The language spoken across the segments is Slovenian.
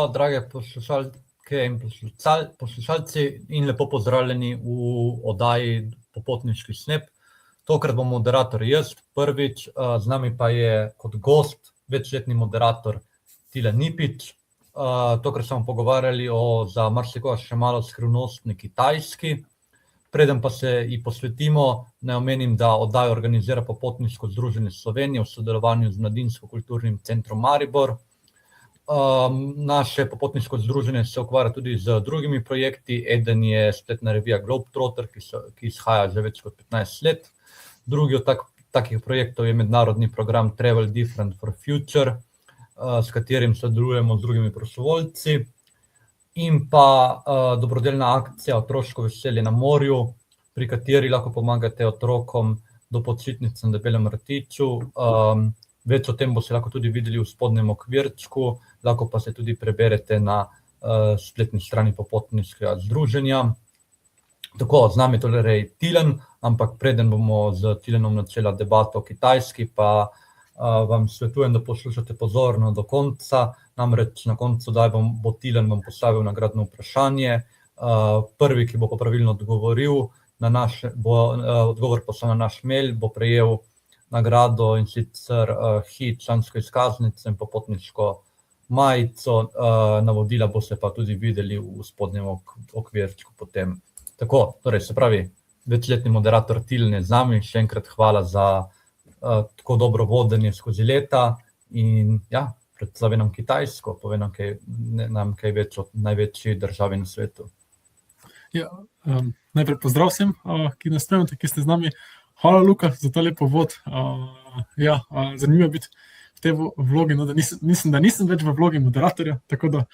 Živijo, drage poslušalke in poslušalci, in lepo pozdravljeni v oddaji Popotniški snep. Tokrat bom moderator jaz, prvič, z nami pa je kot gost večletni moderator Tilen Nipič. Tokrat smo pogovarjali o za marsikoga še malo skrivnostni Kitajski. Preden pa se ji posvetimo, naj omenim, da oddajo organizira Popotniško združenje Slovenije v sodelovanju z Mladinsko-kulturnim centrom Maribor. Naše popotniško združenje se ukvarja tudi z drugimi projekti. Eden je spletna revija Globetrotter, ki izhaja že več kot 15 let. Drugi od takih projektov je mednarodni program Travel Different for Future, s katerim sodelujemo z drugimi prostovoljci. In pa dobrodelna akcija Otroško veselje na morju, pri kateri lahko pomagate otrokom do počitnic na Debelem rtiču. Več o tem boste lahko tudi videli v spodnjem okvirčku, lahko pa se tudi preberete na spletni strani Popotniškega združenja. Tako, z nami torej Tilen, ampak preden bomo z Tilenom načela debato o Kitajski, pa vam svetujem, da poslušate pozorno do konca, namreč na koncu bo Tilen vam postavil nagradno vprašanje. Prvi, ki bo pa pravilno odgovoril, odgovor poslal na naš mail, bo prejel nagrado, in sicer člansko izkaznico in popotniško majico. Navodila boste pa tudi videli v spodnjem okvirčku potem. Tako, torej, se pravi, večletni moderator Tilen je z nami. Še enkrat hvala za tako dobro vodenje skozi leta in ja, predstavi nam Kitajsko, pove nam kaj več o največji državi na svetu. Ja, najprej pozdrav vsem, ki nas spremljate, ki ste z nami. Hvala, Luka, za ta lepo vod. Zanimivo biti v tej vlogi, no, da nisem več v vlogi moderatorja, tako da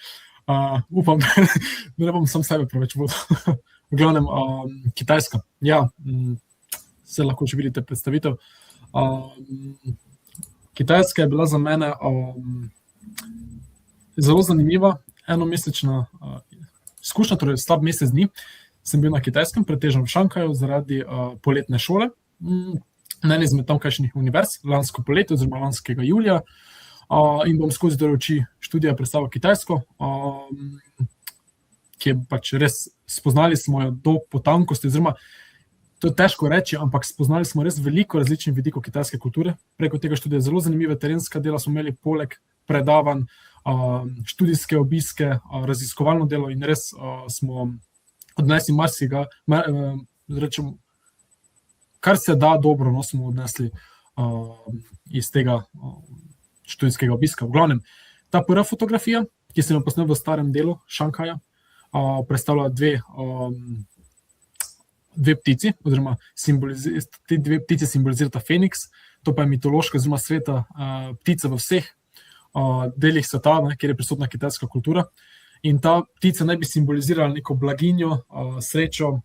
upam, da ne bom sam sebe preveč vodil. V glavnem, Kitajska. Ja, se lahko še vidite predstavitev. Kitajska je bila za mene zelo zanimiva, enomesečna izkušnja, torej slab mesec dni. Sem bil na Kitajskem, pretežno v Šanghaju, zaradi poletne šole na eni izmed tamkajšnjih univerz, lansko poletje oziroma lanskega julija, in bom skozi oči študija predstavil Kitajsko, ki je pač res, spoznali smo jo do potankosti, oziroma to je težko reči, ampak spoznali smo res veliko različnih vidikov kitajske kulture. Preko tega študija zelo zanimive terenska dela smo imeli, poleg predavanj, študijske obiske, raziskovalno delo, in res smo odnesli marsikega, rečemo, kar se da dobro, no, smo odnesli iz tega študijskega obiska. V glavnem, ta prva fotografija, ki sem jo posnel v starem delu Šanghaja, predstavlja dve ptici, oziroma te dve ptice simbolizirata Feniks, to pa je mitološka oziroma sveta ptica v vseh delih sveta, kjer je prisotna kitajska kultura. In ta ptica naj bi simbolizirala neko blaginjo, srečo,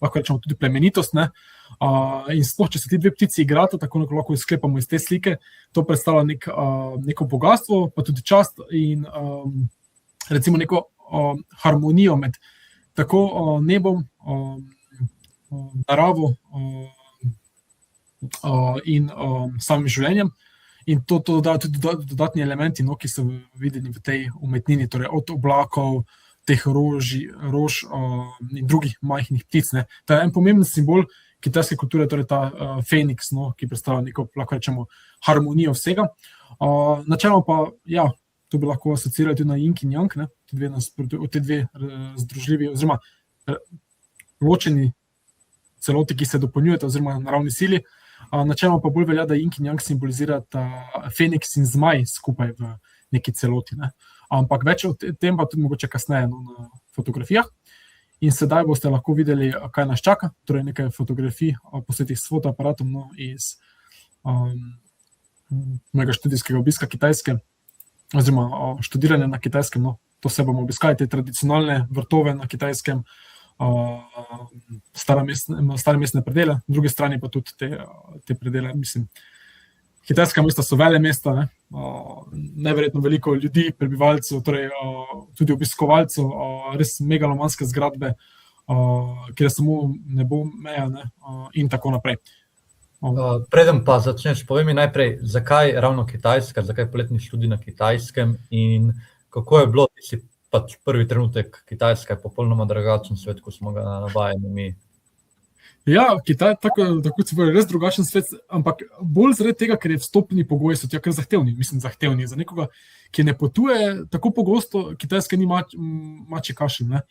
lahko rečemo tudi plemenitost, ne? In sploh, če se ti dve ptici igrata, tako lahko sklepamo iz te slike, to predstavlja neko bogatstvo, pa tudi čast in recimo neko harmonijo med tako nebom, naravo in samim življenjem. In to dodajo tudi dodatni elementi, no, ki so videni v tej umetnini, torej od oblakov, teh rož in drugih majhnih ptic. Ne. To je en pomemben simbol kitajske kulture, torej ta Feniks, no, ki predstavlja neko, lahko rečemo, harmonijo vsega. Načeloma pa, ja, to bi lahko asociirali tudi na Yin in Yang, ne, te dve združljivi, oziroma ločeni celoti, ki se dopolnjujeta, oziroma naravni sili. Načeloma pa bolj velja, da Yin in Yang simbolizirata Feniks in zmaj skupaj v neki celoti. Ne. Ampak več o tem pa tudi mogoče kasneje, no, na fotografijah. In sedaj boste lahko videli, kaj nas čaka, torej nekaj fotografij posnetih s fotoaparatom, no, iz mojega študijskega obiska Kitajske, oziroma študiranja na Kitajskem. No. To se bomo obiskali, te tradicionalne vrtove na Kitajskem, stare mestne predele, na drugi strani pa tudi te predele, mislim, kitajska mesta so vele mesta, ne? Neverjetno veliko ljudi, prebivalcev, torej tudi obiskovalcev, res megalomanske zgradbe, kjer je samo nebo, meja, ne? In tako naprej. Preden pa začneš, povej mi najprej, zakaj ravno Kitajska, zakaj poletni študij na Kitajskem in Kako je bilo, ti si pač prvi trenutek Kitajska je popolnoma drugačen svet, ko smo ga navajeni mi? Ja, Kitaj, tako se pravi, res drugačen svet, ampak bolj zaradi tega, ker je vstopni pogoji so tja kar zahtevni. Mislim, zahtevni za nekoga, ki ne potuje tako pogosto, Kitajska ni mačji kašelj, ne.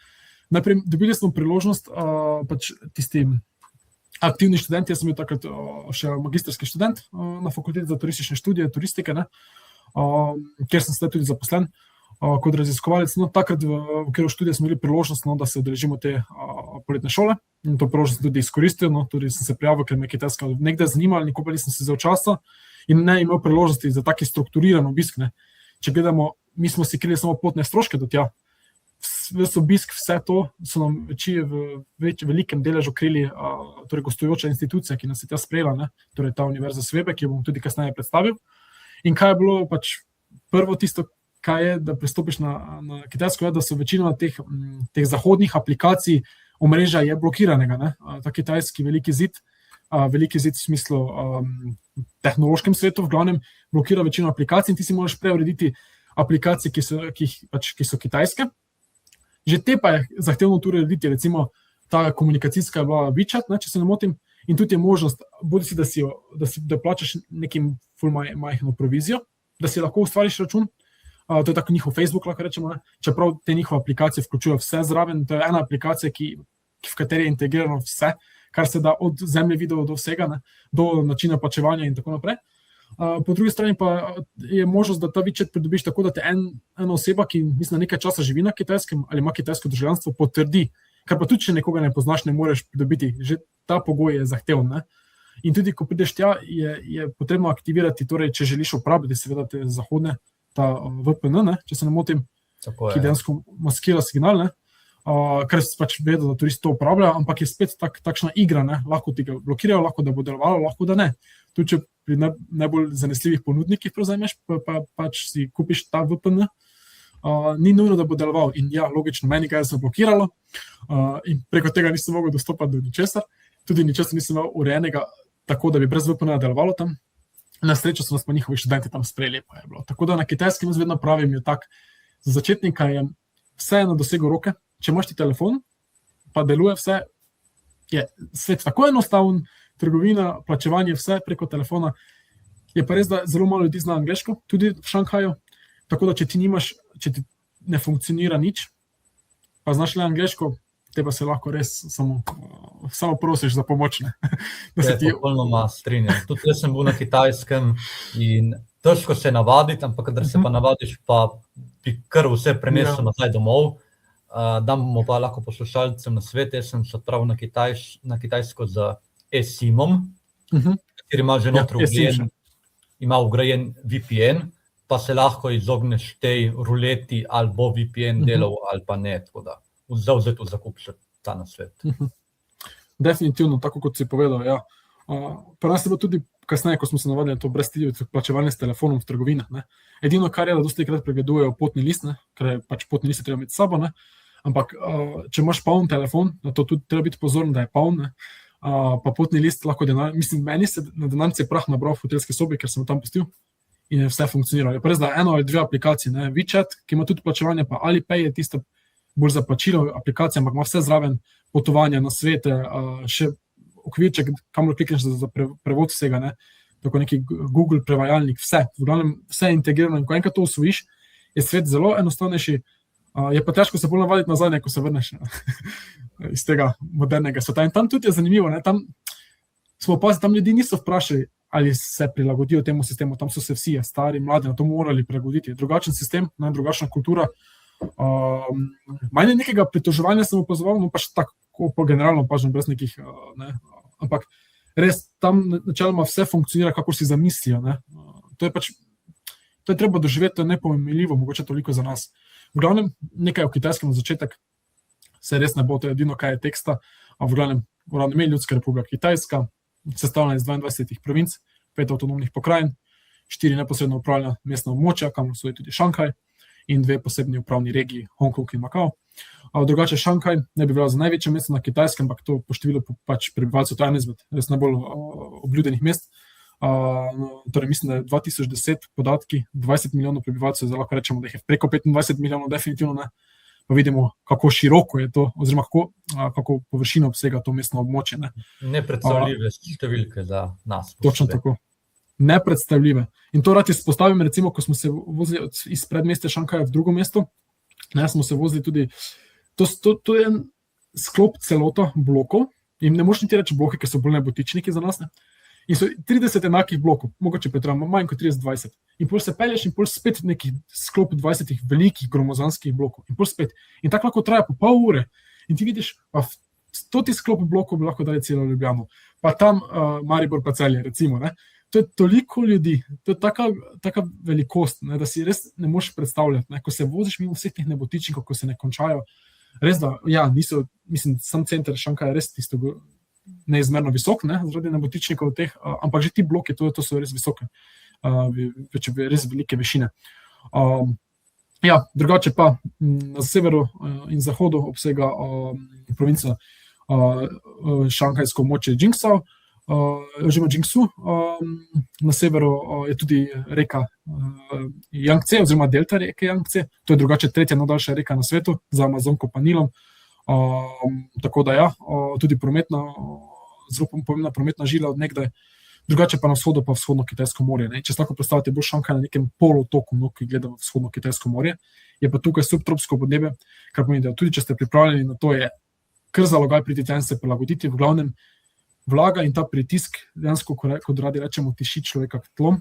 Najprej dobili smo priložnost, pač tisti aktivni študenti, jaz sem bil takrat še magistrski študent na fakulteti za turistične študije, turistike, ne, kjer sem sedaj tudi zaposlen kot raziskovalec. No, takrat v okviru študija smo imeli priložnost, no, da se udeležimo te poletne šole in to priložnost tudi izkoristil, no, tudi sem se prijavil, ker me Kitajska nekdaj zanimala, nikoli nisem si vzel časa in ne imel priložnosti za taki strukturiran obisk, ne. Če gledamo, mi smo si krili samo potne stroške do tja, ves obisk, vse to so nam v velikem deležu krili torej gostujoča institucija, ki nas je tja sprejela, ne, torej ta Univerza Svebe, ki jo bom tudi kasneje predstavil. In kaj je bilo pač prvo tisto, kaj je, da pristopiš na Kitajsko, je, da so večina teh zahodnih aplikacij omrežja je blokiranega, ne. Ta kitajski veliki zid v smislu tehnološkem svetu, v glavnem blokira večino aplikacij in ti si moraš preurediti aplikacije, ki so kitajske. Že te pa je zahtevno tu urediti, recimo ta komunikacijska je bila WeChat, ne, če se ne motim, in tudi je možnost, bodisi da plačaš nekim ful majhno provizijo, da si lahko ustvariš račun, to je tako njihov Facebook, lahko rečemo, ne, čeprav te njihove aplikacije vključujejo vse zraven, to je ena aplikacija, v kateri je integrirano vse, kar se da od zemljevidov do vsega, ne, do načina plačevanja in tako naprej. Po drugi strani pa je možnost, da ta WeChat pridobiš tako, da te ena oseba, ki mislim, da nekaj časa živi na Kitajskem ali ima kitajsko državljanstvo, potrdi, kar pa tudi, če nekoga ne poznaš, ne moreš pridobiti. Že ta pogoj je zahteven, ne. In tudi, ko prideš tja, je potrebno aktivirati, torej, če želiš uporabiti seveda te zahodne, ta VPN, ne, če se ne motim, ki dejansko maskira signal, ne, kar se pač vedo, da turisti to uporabljajo, ampak je spet takšna igra, ne, lahko ti ga blokirajo, lahko da bo delovalo, lahko da ne. Tudi, če pri najbolj zanesljivih ponudnikih prevzameš, pač si kupiš ta VPN, ni nujno, da bo deloval. In ja, logično, meni ga je zablokiralo in preko tega nisem mogel dostopati do ničesar, tudi ničesar nisem imel urejenega tako, da bi brez VPN delovalo tam. Na srečo so nas pa njihovi študenti tam sprejeli, pa je bilo. Tako da na Kitajskem jaz vedno pravim, je tak, za začetnika je vse na dosegu roke, če imaš ti telefon, pa deluje vse, je svet tako enostaven, trgovina, plačevanje, vse preko telefona. Je pa res, da zelo malo ljudi zna angleško, tudi v Šanghaju, tako da če ti ne funkcionira nič, pa znaš le angleško, te pa se lahko res samo prosiš za pomoč, ne. Popolnoma strinjam. Tudi jaz sem bil na Kitajskem in težko se navaditi, ampak kadar se pa navadiš, pa bi kar vse prenesel nazaj domov. Damo pa lahko poslušalcem na svet, jaz sem se odpravil na Kitajsko z eSIM-om, kateri ima že notri vgrajen VPN, pa se lahko izogneš tej ruleti, ali bo VPN delal, ali pa ne, tako da zavzeto zakup še ta na svet. Definitivno, tako kot si povedal, ja. Pa nas je bilo tudi kasneje, ko smo se navadili na to brezstidje plačevanje s telefonom v trgovinah, ne. Edino, kar je, da dosti krat pregledujejo potni list, ne, ker je pač potni list treba imeti s sabo, ne. Ampak, če imaš poln telefon, na to tudi treba biti pozoren, da je poln, ne. Pa potni list lahko mislim, meni se na denarnici prah nabral v hotelski sobi, ker sem tam pustil in je vse funkcioniralo. Je pa res, da eno ali dve aplikacije, ne, WeChat, ki ima tudi plačevanje, pa Alipay je tista bolj za plačilo aplikacija, ampak ima vse zraven potovanja na svete, še okvirček, kamor klikneš za prevod vsega, ne, tako neki Google prevajalnik, vse, v glavnem vse je integrirano in ko enkrat to usvojiš, je svet zelo enostavnejši, je pa težko se bolj navaditi nazaj, ko se vrneš iz tega modernega sveta. In tam tudi je zanimivo, ne, tam smo opazili, tam ljudi niso vprašali, ali se prilagodijo temu sistemu, tam so se vsi, stari, mladi, na to morali prilagoditi. Drugačen sistem, drugačna kultura. Manj nekega pritoževanja sem opazoval, no pač tako po generalno opažam, brez nekih, ne, ampak res tam načeloma vse funkcionira, kako si zamislijo, ne. To je treba doživeti, to je nepojmljivo, mogoče toliko za nas. V glavnem, nekaj o Kitajskem na začetek, se res ne bo, to je edino, kaj je teksta, v glavnem, uradno ime Ljudska republika Kitajska, sestavljena iz 22 provinc, 5 avtonomnih pokrajin, 4 neposredno upravljena mestna območja, kamor so tudi Šanghaj, in 2 posebni upravni regiji, Hongkong in Makao. Drugače Šanghaj ne bi bila za največje mesto na Kitajskem, ampak to po številu pač prebivalcev, to je eno izmed res najbolj obljudenih mest Torej mislim, da je 2010 podatki, 20 milijonov prebivalcev, zdaj lahko rečemo, da jih je preko 25 milijonov definitivno, ne. Pa vidimo, kako široko je to, oziroma kako površino obsega to mestno območje, ne. Nepredstavljive številke za nas. Točno tako. Nepredstavljive. In to rad izpostavim, recimo, ko smo se vozili iz predmestja Šanghaja v drugo mesto, smo se vozili tudi, to je en sklop celota blokov, in ne moš niti reči bloki, ker so bolj nebotičniki za nas, ne? In so 30 enakih blokov, mogoče Petrama, manj kot 30-20. In pol se pelješ in pol spet nekih sklop 20 velikih gromozanskih blokov. In pol spet. In tako lahko traja po pol ure. In ti vidiš, pa v 100 sklop blokov bi lahko dali celo Ljubljano. Pa tam Maribor pa Celje, recimo, ne? To je toliko ljudi, to je taka velikost, ne, da si res ne moš predstavljati, ne? Ko se voziš mimo vseh teh nebotičnikov, ko se ne končajo, res da, ja, niso, mislim, sam center Šanghaja je res tisto neizmerno visok, ne, zaradi nebotičnikov teh, ampak že ti bloki, to so res visoke, res velike višine. Ja, drugače pa na severu in zahodu obsega provinca šanghajsko območje Jingsao, oziroma Jingsu, na severu je tudi reka Jangtze, oziroma delta reke Jangtze, to je drugače tretja najdaljša reka na svetu, za Amazonko pa Nilom, tako da ja, tudi zelo pomembna prometna žila od nekdaj, drugače pa na vzhodu pa vzhodno Kitajsko morje, ne? Če se lahko predstavite, bo Šanghaj na nekem polotoku, ki gleda v vzhodno Kitajsko morje, je pa tukaj subtropsko podnebje, kar pomeni, da tudi če ste pripravljeni na to, je kar zalogaj priti tja in se prilagoditi, v glavnem vlaga in ta pritisk, dejansko, kot radi rečemo, tiši človeka k tlom.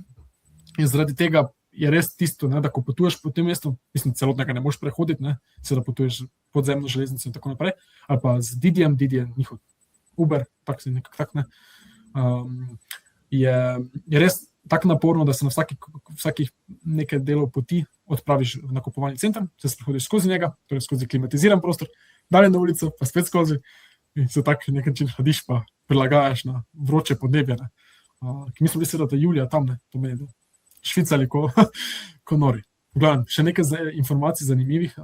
In zaradi tega je res tisto, ne, da ko potuješ po tem mestu, mislim, celotnega ne moš prehoditi, ne, se da potuješ podzemno železnico in tako naprej, ali pa z Didijem, Didi je njihov Uber, taksi nekako tak, ne, je res tako naporno, da se na vsakih nekaj delov poti odpraviš v nakupovalni center, se sprehodiš skozi njega, torej skozi klimatiziran prostor, dalje na ulico, pa spet skozi, in se tako nekaj način hladiš, pa prilagajaš na vroče podnebje. Mi smo bili seveda julija tam, ne, to meni, da švicali ko nori. V glavnem, še nekaj informacij zanimivih,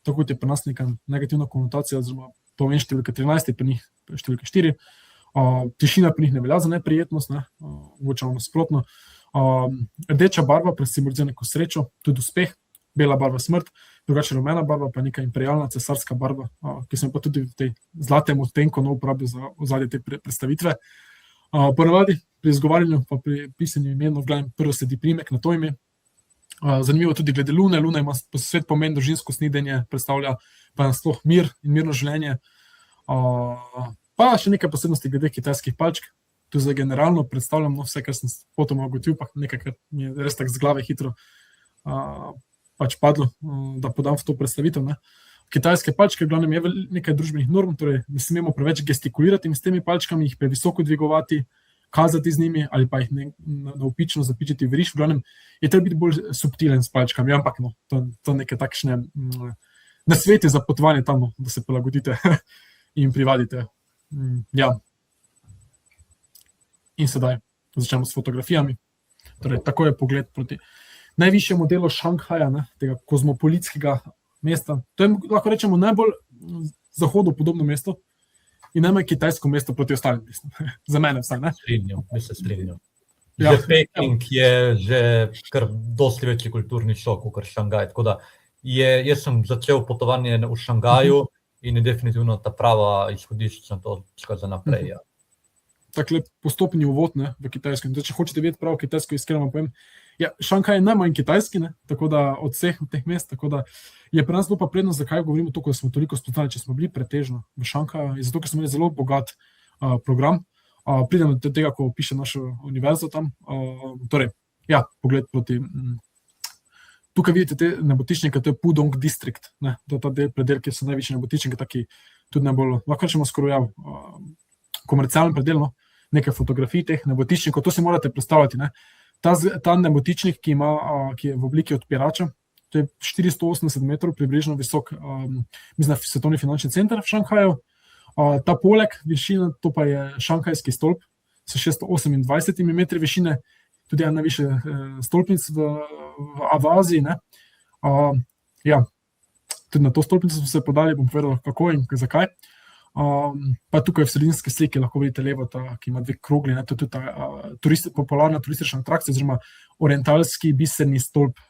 tako kot je pri nas neka negativna konotacija, oziroma pomen številka 13, pri njih številka 4. Tišina pri njih ne velja za neprijetnost, ne, mogoče nasprotno. Rdeča barva simbolizira neko srečo, tudi uspeh, bela barva smrt, drugače rumena barva pa neka imperialna cesarska barva, ki sem pa tudi v tej zlatem odtenku uporabil za ozadje te predstavitve. Ponavadi pri izgovarjanju pa pri pisanju imen, v glavnem prvo sledi priimek na to ime. Zanimivo tudi glede Lune. Luna ima svet pomen, družinsko snidenje, predstavlja pa nasploh mir in mirno življenje. Pa še nekaj posebnosti glede kitajskih palčk. Tu zdaj generalno predstavljam vse, kar sem potom ugotovil, pa nekaj, kar mi je res tak z glave hitro pač padlo, da podam v to predstavitev. Ne. Kitajske palčke, v glavnem je nekaj družbenih norm, torej ne smemo preveč gestikulirati s temi palčkami, jih previsoko dvigovati, kazati z njimi ali pa jih navpično zapičiti v riž. V glavnem je treba biti bolj subtilen s palčkami, ampak no, to neke takšne nasveti za potovanje tam, da se prilagodite in privadite. Ja. In sedaj začnemo s fotografijami. Torej, tako je pogled proti najvišjemu delu Šanghaja, ne, tega kozmopolitskega mesta. To je, lahko rečemo, najbolj zahodu podobno mesto in najmanj kitajsko mesto proti ostalim mestom. Za mene vsaj, ne? Strinjam. Ja, Peking je že kar dosti večji kulturni šok kot Šanghaj, tako da jaz sem začel potovanje v Šangaju in je definitivno ta prava izhodiščna točka za naprej. Ja. Takle postopni uvod, ne, v kitajsko. Če hočete vedeti prav kitajsko, iskreno povem, ja, Šanghaj je najmanj kitajski, ne, tako da od vseh teh mest, tako da je pri nas pa prednost, zakaj govorimo to, ko smo toliko spoznali, če smo bili pretežno v Šanghaju, in zato, ker smo imeli zelo bogat program. Pridem do tega, ko piše našo univerzo tam. Torej, ja, pogled proti. Tukaj vidite te nebotičnike, to je Pudong distrikt, ne, to je ta predel, kjer so največji nebotičniki, taki tudi najbolj, lahko rečemo skoraj komercialen predel, no, nekaj fotografij teh nebotičnikov, to si morate predstavljati, ne. Ta nebotičnik, ki je v obliki odpirača, to je 480 metrov približno visok, mislim, svetovni finančni center v Šanghaju. Ta poleg višina, to pa je šanghajski stolp s 628 metri višine, tudi ena najvišje stolpnic v Aziji, ne. Ja, tudi na to stolpnico smo se podali, bom povedal kako in zakaj. Pa tukaj v sredinski sliki lahko vidite levo, ki ima 2 krogli, ne, to je tudi ta popularna turistična atrakcija, oziroma orientalski biserni stolp,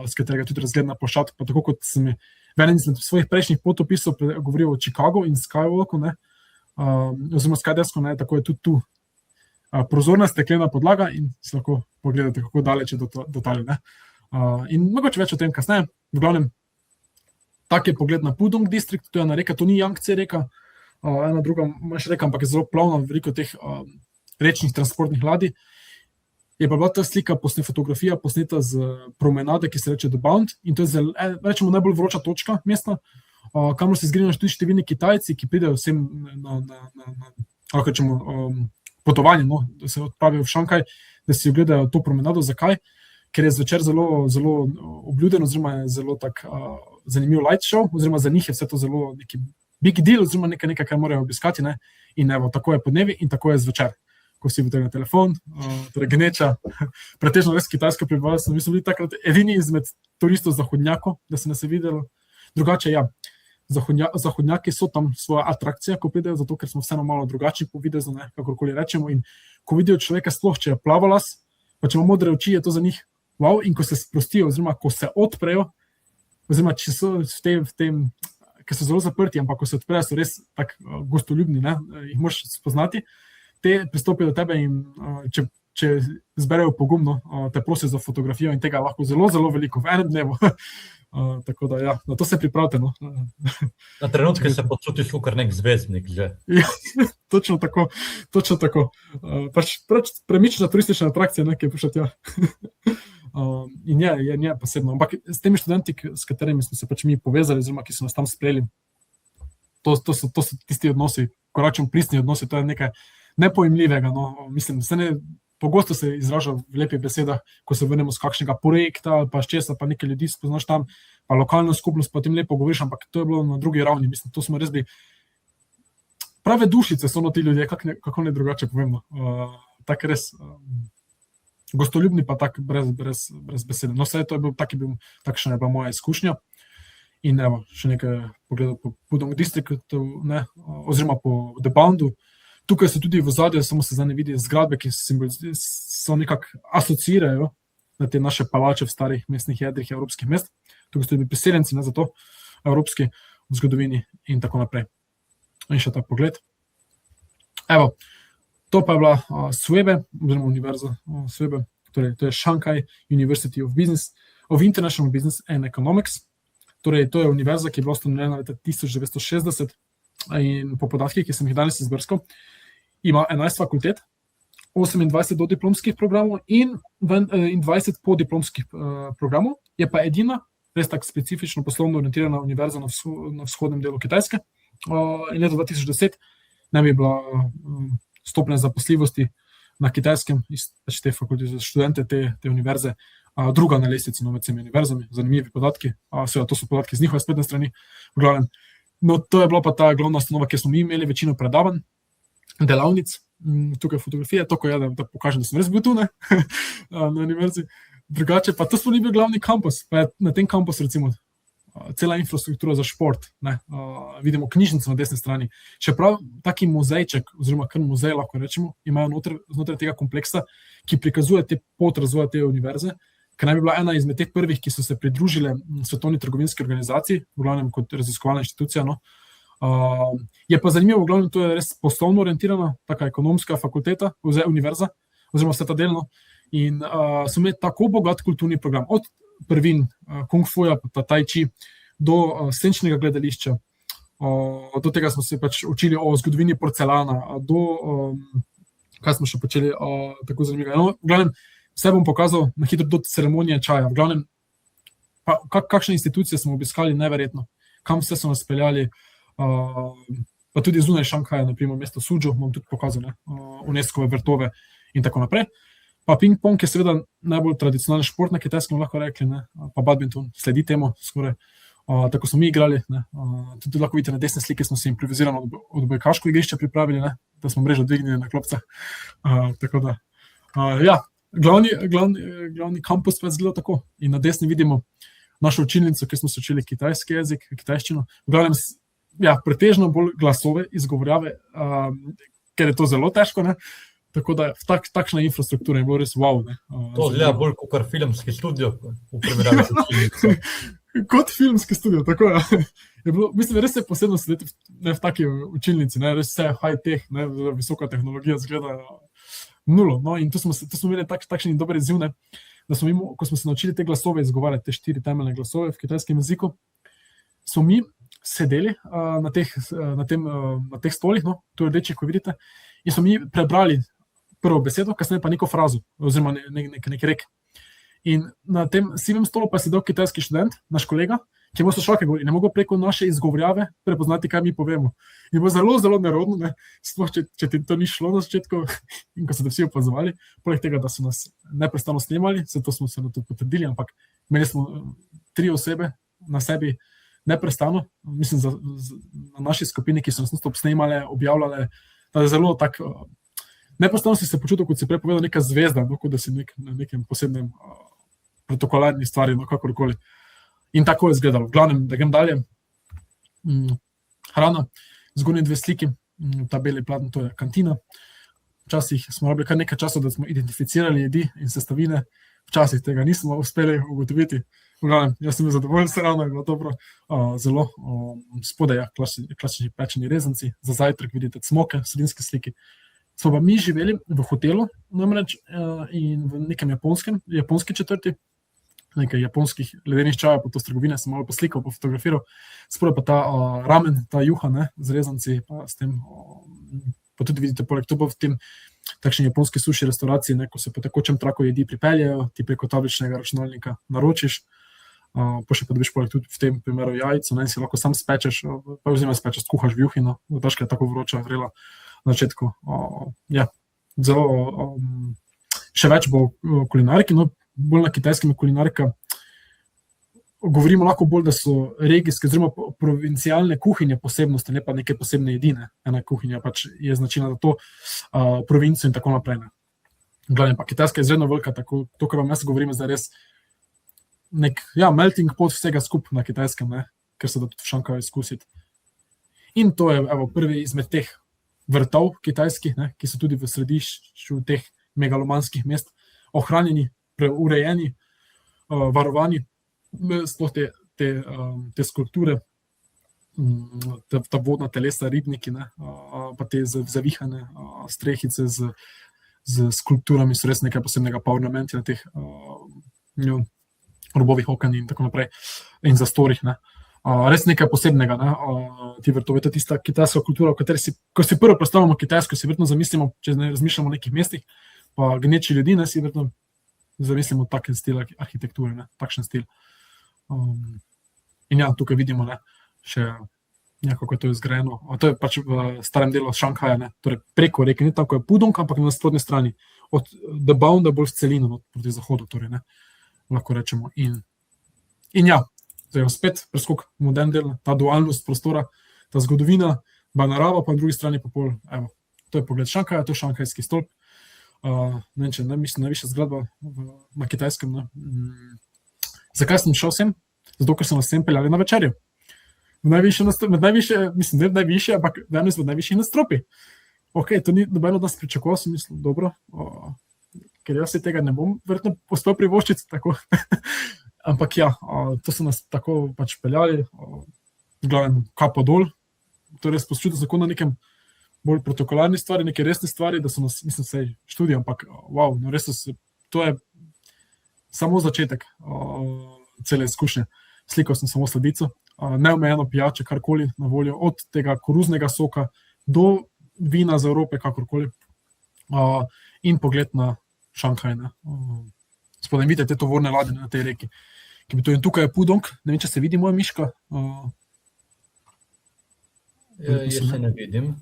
s katerega tudi razgledna ploščad, pa tako kot sem v enem izmed svojih prejšnjih potopisov govoril o Chicagu in Skywalku, ne, oziroma Skydesku, ne, tako je tudi tu prozorna steklena podlaga in se lahko pogledate, kako daleč je do tali, ne. In mogoče več o tem kasneje. V glavnem, tak je pogled na Pudong distrikt, to je ena reka, to ni Yangtze reka, ena druga manjša reka, ampak je zelo plavna, veliko teh rečnih transportnih ladij. Je pa bila ta slika, fotografija posneta z promenade, ki se reče The Bound, in to je rečemo najbolj vroča točka mesta, kamor se zgrinjajo tudi številni Kitajci, ki pridejo vsem na potovanje, no, da se odpravijo v Šanghaj, da si ogledajo to promenado. Zakaj? Ker je zvečer zelo, zelo obljuden, oziroma je zelo tak zanimiv light show, oziroma za njih je vse to zelo neki big deal, oziroma nekaj, kar morajo obiskati, ne? In evo, tako je podnevi in tako je zvečer, ko si potegne telefon, torej gneča, pretežno res kitajsko prebivalstvo. Mi smo bili takrat edini izmed turistov zahodnjakov, da se nas je videlo. Drugače, ja, zahodnjaki so tam svoja atrakcija, ko pridejo, zato ker smo vseeno malo drugačni po videzu, ne, kakorkoli rečemo, in ko vidijo človeka sploh, če je plavolas, pa če ima modre oči, je to za njih wow, in ko se sprostijo, oziroma ko se odprejo, oziroma če so v tem, ker so zelo zaprti, ampak ko se odprejo, so res tak gostoljubni, ne, jih moraš spoznati, te pristopijo do tebe in če zberejo pogumno, te prosijo za fotografijo in tega lahko zelo, zelo veliko v enem dnevu. Tako da, ja, na to se pripravite, no. Na trenutke se počutiš kar nek zvezdnik že. Ja, točno tako. Pač premična turistična atrakcija, ne, ki je prišla tja. In je posebno. Ampak s temi študenti, s katerimi smo se pač mi povezali, oziroma ki so nas tam sprejeli, to so tisti odnosi, koračem pristni odnosi, to je nekaj nepojemljivega, no. Mislim, pogosto se izraža v lepih besedah, ko se vrnemo z kakšnega projekta, pa s česa, pa nekaj ljudi spoznaš tam, pa lokalno skupnost, pa tem lepo govoriš, ampak to je bilo na drugi ravni. Mislim, to smo res bili prave dušice, so ti ljudje, kako ne drugače povem. Tak res gostoljubni, pa tak brez besede. No, vse to je bil, takšna je bila moja izkušnja. In evo, še nekaj pogledal po Pudong distriktu, ne, oziroma po The Boundu. Tukaj so tudi v ozadju, samo se zdaj ne vidi, zgradbe, ki so nekako asociirajo na te naše palače v starih mestnih jedrih evropskih mest. Tukaj so tudi priseljenci, ne, zato evropski v zgodovini in tako naprej. In še ta pogled. Evo, to pa je bila SUEB, oziroma univerza SUEB, torej to je Shanghai University of International Business and Economics. Torej, to je univerza, ki je bila ustanovljena leta 1960 in po podatkih, ki sem jih danes izbrskal, ima 11 fakultet, 28 dodiplomskih programov in 20 podiplomskih programov. Je pa edina, res tako specifično poslovno orientirana univerza na vzhodnem delu Kitajske. In leta 2010 naj bi bila stopnja zaposljivosti na Kitajskem iz te fakultete za študente te univerze druga na lestvici med vsemi univerzami. Zanimivi podatki, seveda to so podatki z njihove spletne strani, v glavnem. No, to je bila pa ta glavna ustanova, kjer smo mi imeli večino predavanj, delavnic, tukaj fotografije, to, ko je, da pokažem, da sem res bil tu, ne, na univerzi. Drugače, pa to smo ni bil glavni kampus, pa je na tem kampusu, recimo, cela infrastruktura za šport, ne, vidimo knjižnico na desni strani. Čeprav taki muzejček, oziroma kar muzej lahko rečemo, imajo znotraj tega kompleksa, ki prikazuje te pot razvoja te univerze, ker naj bi bila ena izmed teh prvih, ki so se pridružile svetovni trgovinski organizaciji, v glavnem kot raziskovalna inštitucija. No. Je pa zanimivo, v glavnem to je res poslovno orientirana, taka ekonomska fakulteta, univerza, oziroma vse ta delno, in so imeli tako bogat kulturni program, od prvin kung fuja, pa tai chi, do senčnega gledališča, do tega smo se pač učili o zgodovini porcelana, do, kaj smo še počeli, tako zanimivo. No, v glavnem, vse bom pokazal na hitro do ceremonije čaja. V glavnem, kakšne institucije smo obiskali, neverjetno, kam vse so nas speljali, pa tudi zunaj Šanghaja, naprimer mesto Suzhou, bom tudi pokazal, ne, UNESCO-ve vrtove in tako naprej. Pa ping-pong je seveda najbolj tradicionalni šport na Kitajskem, lahko rekli, ne, pa badminton sledi temu skoraj. Tako smo mi igrali, ne, tudi lahko vidite na desne slike, smo se improvizirano odbojkaško igrišče pripravili, ne, da smo mrežo dvignili na klopcah. Tako da, ja, glavni kampus pa je zelo tako. In na desni vidimo našo učilnico, kjer smo se učili kitajski jezik, kitajščino. V glavnem, pretežno bolj glasove, izgovorjave, ker je to zelo težko, ne? Tako da takšna infrastruktura je bilo res wow. Ne? To zgleda bolj kot filmski studio v primerjavi s učilnico. Kot filmski studio, tako je bilo. Mislim, res je posebno sedeti v taki učilnici, ne? Res vse high-tech, ne? Visoka tehnologija zgleda nulo. No? In tu smo imeli takšen dober izziv, ne? Da smo mi, ko smo se naučili te glasove izgovarjati, te 4 temeljne glasove v kitajskem jeziku, smo mi sedeli na teh stolih, no? Tu je rdečih, ko vidite, in smo mi prebrali prvo besedo, kasneje pa neko frazo, oziroma nek rek. In na tem sivem stolu pa je sedel kitajski študent, naš kolega, ki je imel slušalke gor in je mogel preko naše izgovorjave prepoznati, kaj mi povemo. In bilo zelo, zelo nerodno, ne? Sploh, če ti to ni šlo na začetku in ko so te vsi opazovali, poleg tega, da so nas neprestano snemali, zato smo se na to potrdili, ampak imeli smo 3 osebe na sebi neprestano, mislim, na naši skupini, ki so nas non-stop snemale, objavljale, da je zelo tak, neprestano si se počutil, kot si prej povedal, neka zvezda, no, kot da si na nekem posebnem protokolarni stvari, no, kakorkoli. In tako je izgledalo. V glavnem, da grem dalje. Hrana, zgornji 2 sliki, ta beli platen, to je kantina. Včasih smo rabili kar nekaj časa, da smo identificirali jedi in sestavine, včasih tega nismo uspeli ugotoviti. V glavnem, jaz sem bil zadovoljen, se ravno je bilo dobro, zelo spodaj, klasični pečeni rezanci, za zajtrk vidite cmoke, sredinske sliki. Smo pa mi živeli v hotelu, namreč, in v nekem japonski četrti, nekaj japonskih ledenih čajev, po to s trgovine sem malo poslikal, pofotografiral, spore pa ta ramen, ta juha, ne, z rezanci, pa s tem, pa tudi vidite, poleg to pa v tem takšni japonski suši restauraciji, ne, ko se po tekočem traku jedi pripeljejo, ti preko tabličnega računalnika naročiš, pa še pa dobiš poleg tudi v tem primeru jajco, ne, si lahko sam spečeš, pa oziroma spečeš, skuhaš v juhino, taška je tako vroča, vrela na začetku. Zelo, še več bo o kulinariki, no, bolj na kitajskem kulinarika. Govorimo lahko bolj, da so regijske, oziroma provincialne kuhinje posebnosti, ne pa neke posebne jedine. Ena kuhinja pač je značilna za to provinco in tako naprej. Glavno pa Kitajska je izredno velika, tako to, kar vam jaz govorim, je zdaj res nek melting pot vsega skup na Kitajskem, ne, ker se da tudi v Šanghaju izkusiti. In to je prvi izmed teh vrtov kitajskih, ne, ki so tudi v središču teh megalomanskih mest ohranjeni, urejeni, varovani, sploh te skulpture, ta vodna telesa, ribniki, ne, pa te zavihane strehice z skulpturami so res nekaj posebnega, pa ornamenti na teh robovih oken in tako naprej, in zastorih, ne. Res nekaj posebnega, ne, ti vrtovi, to je tista kitajska kultura, v kateri ko si prvo predstavljamo Kitajsko, si verjetno zamislimo, če ne razmišljamo o nekih mestih, pa gneči ljudi, ne, si verjetno zamislimo taken stil arhitekture, ne, takšen stil. In tukaj vidimo, ne, še kako je to izgrajeno. To je pač v starem delu Šanghaja, ne, torej preko reke, ni tako je Pudong, ampak na nasprotni strani, od Dabaunda bolj v celino, no, proti zahodu, torej, ne, lahko rečemo. In to je spet preskok modern del, ta dualnost prostora, ta zgodovina, narava, pa na drugi strani pa pol, to je pogled Šanghaja, to je šanghajski stolp, ne vem, če najvišja zgradba na Kitajskem, ne. Zakaj sem šel sem? Zato, ker so nas sem peljali na večerjo. Med najvišje, ampak danes v najvišjih nadstropjih. Ok, to ni nobeno od nas pričakoval, sem mislil, dobro, ker jaz se tega ne bom verjetno uspel privoščiti, tako. Ampak to so nas tako pač peljali, glavnem kapo dol, to res počutil tako na nekem bolj protokolarni stvari, neke resne stvari, da so nas, mislim, vse študij, ampak wow, no res to je samo začetek cele izkušnje. Slikal sem samo sladico, neomejeno pijače, karkoli na voljo, od tega koruznega soka do vina za Evrope, kakorkoli, in pogled na Šanghaj. Spodaj vidite te tovorne ladje na tej reki. In tukaj je Pudong, ne vem, če se vidi moja miška. Jaz se ne vidim.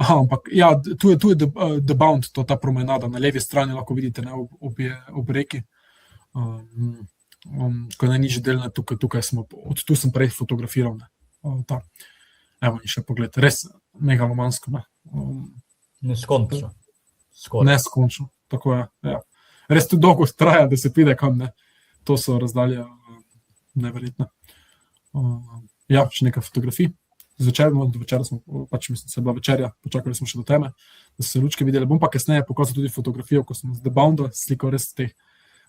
Ampak tu je The Bound, ta promenada, na levi strani lahko vidite, ne, ob reki. Ko je najnižji del, tukaj smo, od tu sem prej fotografiral, ne. Evo, in še pogled, res megalomansko, ne. Neskončno. Neskončno, tako je, ja. Res tu dolgo traja, da se pride kam, ne. To so razdalje neverjetne. Še nekaj fotografij zvečer, no, do večera smo, pač mislim, se je bila večerja, počakali smo še do teme, da so se lučke videli. Bom pa kasneje pokazal tudi fotografijo, ko sem z The Bounda slikal res teh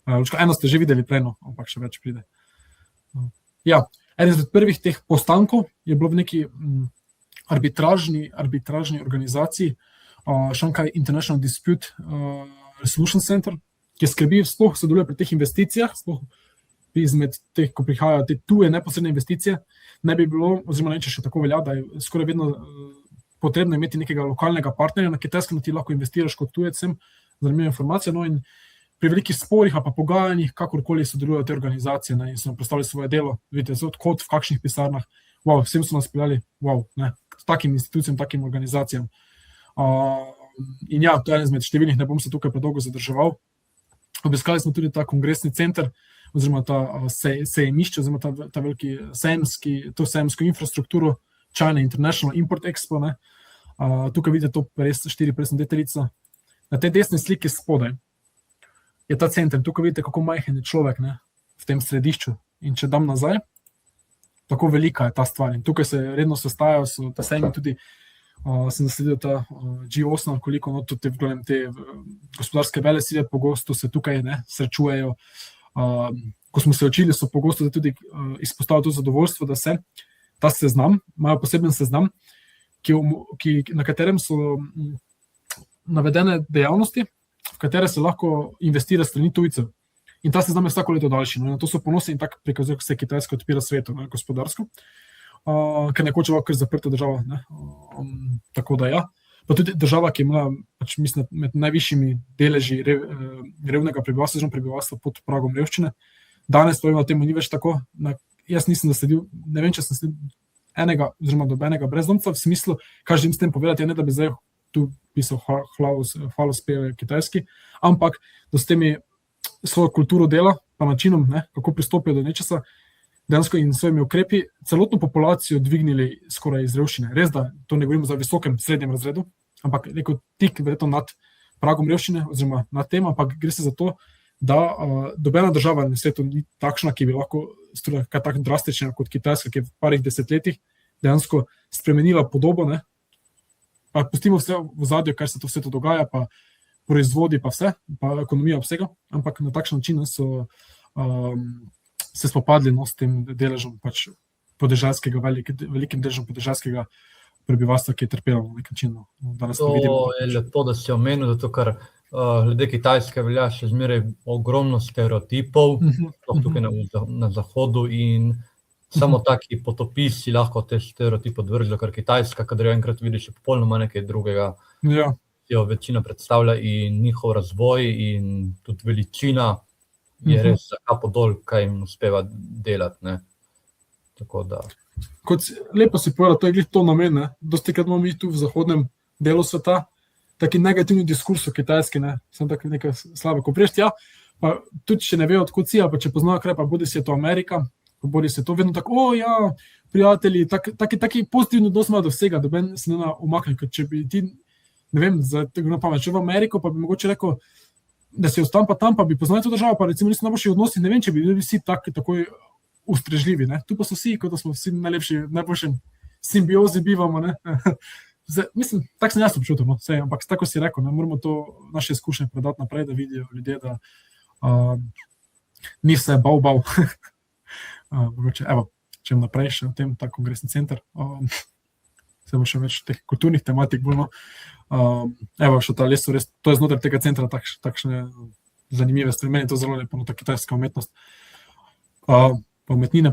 lučka. Eno ste že videli prej, no, ampak še več pride. Ja, eden izmed prvih teh postankov je bilo v neki arbitražni organizaciji Shanghai International Dispute Resolution Center, ki skrbi, sploh sodeluje pri teh investicijah, sploh izmed teh, ko prihajajo te tuje neposredne investicije, ne bi bilo, oziroma ne, če še tako velja, da je skoraj vedno potrebno imeti nekega lokalnega partnerja na Kitajskem, da ti lahko investiraš kot tujec sem, zanimiva informacija, no in pri velikih sporih, pa pogajanjih, kakorkoli sodelujejo te organizacije, ne, in so nam predstavili svoje delo, vidite, kot v kakšnih pisarnah, vsem so nas peljali, takim institucijam, takim organizacijam. In ja, to je eden izmed številnih, ne bom se tukaj predolgo zadrževal. Obiskali smo tudi ta kongresni center, oziroma ta sejmišče, oziroma ta veliki sejemsko infrastrukturo, China International Import Expo, ne. Tukaj vidite to res 4 presendeteljica. Na tej desni sliki spodaj je ta center. Tukaj vidite, kako majhen je človek, ne, v tem središču. In če dam nazaj, tako velika je ta stvar. In tukaj se redno sestajajo, so ta sejmi tudi, sem zasledil ta G8, koliko, no, tudi te gospodarske velesile pogosto se tukaj, ne, srečujejo. Ko smo se učili, so pogosto tudi izpostavili to zadovoljstvo, da se ta seznam, imajo poseben seznam, na katerem so navedene dejavnosti, v katere se lahko investira strani tujcev. In ta seznam je vsako leto daljši. No, in na to so ponosni in tako prikazuje, kako se Kitajska odpira svetu, ne, gospodarsko. Ker nekoč je kar zaprta država. Ne, tako da ja. Pa tudi država, ki je imela, pač mislim, med najvišjimi deleži revnega prebivalstva, oziroma prebivalstva pod pragom revščine. Danes to temu ni več tako. Jaz nisem zasledil, ne vem, če sem sledil enega, oziroma dobenega brezdomca, v smislu, kaj želim s tem povedati, ne da bi zdaj tu pisal hvalospeve kitajski, ampak da s temi svojo kulturo dela, pa načinom, ne, kako pristopijo do nečesa, dejansko in svojimi ukrepi celotno populacijo dvignili skoraj iz revščine. Res, da to ne govorimo za visokem srednjem razredu, ampak rekel tik verjetno nad pragom revščine, oziroma nad tem, ampak gre se za to, da dobena država na svetu ni takšna, ki bi lahko storila kaj tako drastičnega kot Kitajska, ki je v parih desetletjih dejansko spremenila podobo, ne. Pa pustimo vse v zadju, kar se to v svetu dogaja, pa proizvodi, pa vse, pa ekonomija vsega, ampak na takšen način so se spopadli, no, s tem deležem pač podeželskega, velikim deležem podeželskega prebivalstva, ki je trpelo na nek način. To je lepo, da si omenil, zato ker glede Kitajske velja še zmeraj ogromno stereotipov, tukaj na zahodu, in samo taki potopisi lahko te stereotipe odvržijo, ker Kitajska, kadar jo enkrat vidiš, je popolnoma nekaj drugega, ki jo večina predstavlja, in njihov razvoj in tudi veličina je res za kapo dol, kaj jim uspeva delati, ne. Tako da. Kot lepo si povedal, to je glih to namen, ne. Dostikrat imamo mi tu v zahodnem delu sveta taki negativni diskurs o Kitajski, ne, sem tako nekaj slabe. Ko priješ tja, pa tudi če ne vejo, odkud si, pa če poznajo kraj, pa bodi se to Amerika, bodi se to vedno tako, ja, prijatelji, taki pozitivni odnos imajo do vsega, da ben se ne umakne, ker če bi ti, ne vem, za tega na pamet, če v Ameriko, pa bi mogoče rekel, da si ostam pa tam, pa bi poznali to državo, pa recimo niso najboljši odnosi, ne vem, če bi bili vsi takoj ustrežljivi, ne. Tu pa so vsi, kot da smo vsi najboljši simbiozi bivamo, ne. Mislim, tako sem jaz občutil, no, vse, ampak tako si rekel, ne, moramo to naše izkušnje predati naprej, da vidijo ljudje, da ni vse bav. Mogoče, evo, če naprej še o tem, ta kongresni center, se bo še več teh kulturnih tematik bolj, no. Evo, še ta leso, res, to je znotraj tega centra takšne zanimive stvari, meni je to zelo lepo, no, ta kitajska umetnost, pa umetnine.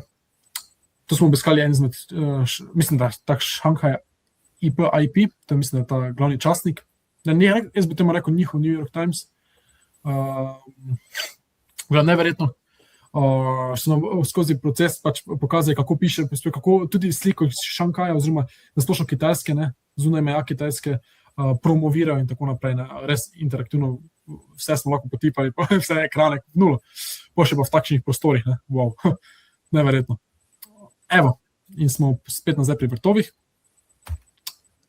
To smo obiskali en izmed, mislim, da tak Shanghai IP, to je, mislim, da je ta glavni časnik, jaz bi temu rekel njihov New York Times, neverjetno, so nam skozi proces pač pokazali, kako piše, kako tudi sliko iz Šanghaja, oziroma nasplošno Kitajske, ne, zunaj meja Kitajske, promovirajo in tako naprej, ne, res interaktivno, vse smo lahko potipali, vse ekrane, nulo, pa še pa v takšnih prostorih, ne, wow, neverjetno. Evo, in smo spet nazaj pri vrtovih.